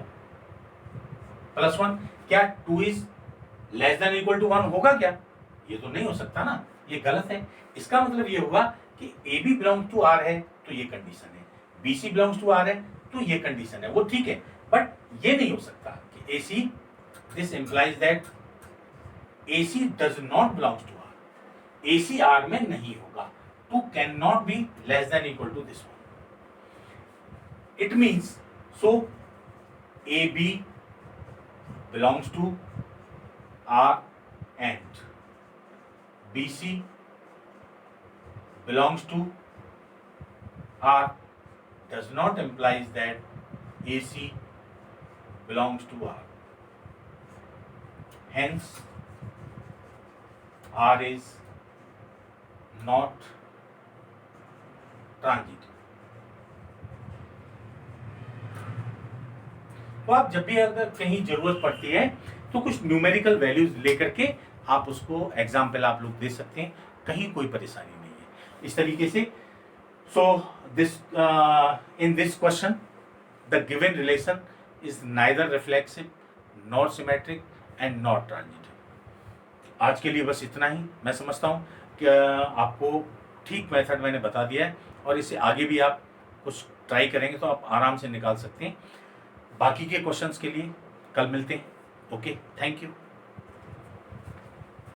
+1। क्या 2 is less than equal to 1 होगा क्या, ये तो नहीं हो सकता ना, ये गलत है। इसका मतलब ये हुआ कि a b belongs to R है तो ये कंडीशन है, b c belongs to R है तो ये कंडीशन है, वो ठीक है। बट ये नहीं हो सकता कि a c, this implies that a c does not belongs to R, a c R में नहीं होगा, 2 can not be less than equal to this one. It means so a b belongs to R and BC belongs to R does not implies that AC belongs to R. Hence, R is not transitive. तो आप जब भी अगर कहीं जरूरत पड़ती है तो कुछ न्यूमेरिकल वैल्यूज लेकर के आप उसको एग्जाम्पल आप लोग दे सकते हैं, कहीं कोई परेशानी नहीं है इस तरीके से। So this in this question the given relation is neither reflexive not symmetric and not transitive. आज के लिए बस इतना ही। मैं समझता हूँ कि आपको ठीक मेथड मैंने बता दिया है, और इससे आगे भी आप कुछ ट्राई करेंगे तो आप आराम से निकाल सकते हैं। बाकी के क्वेश्चंस के लिए कल मिलते हैं। Okay, thank you.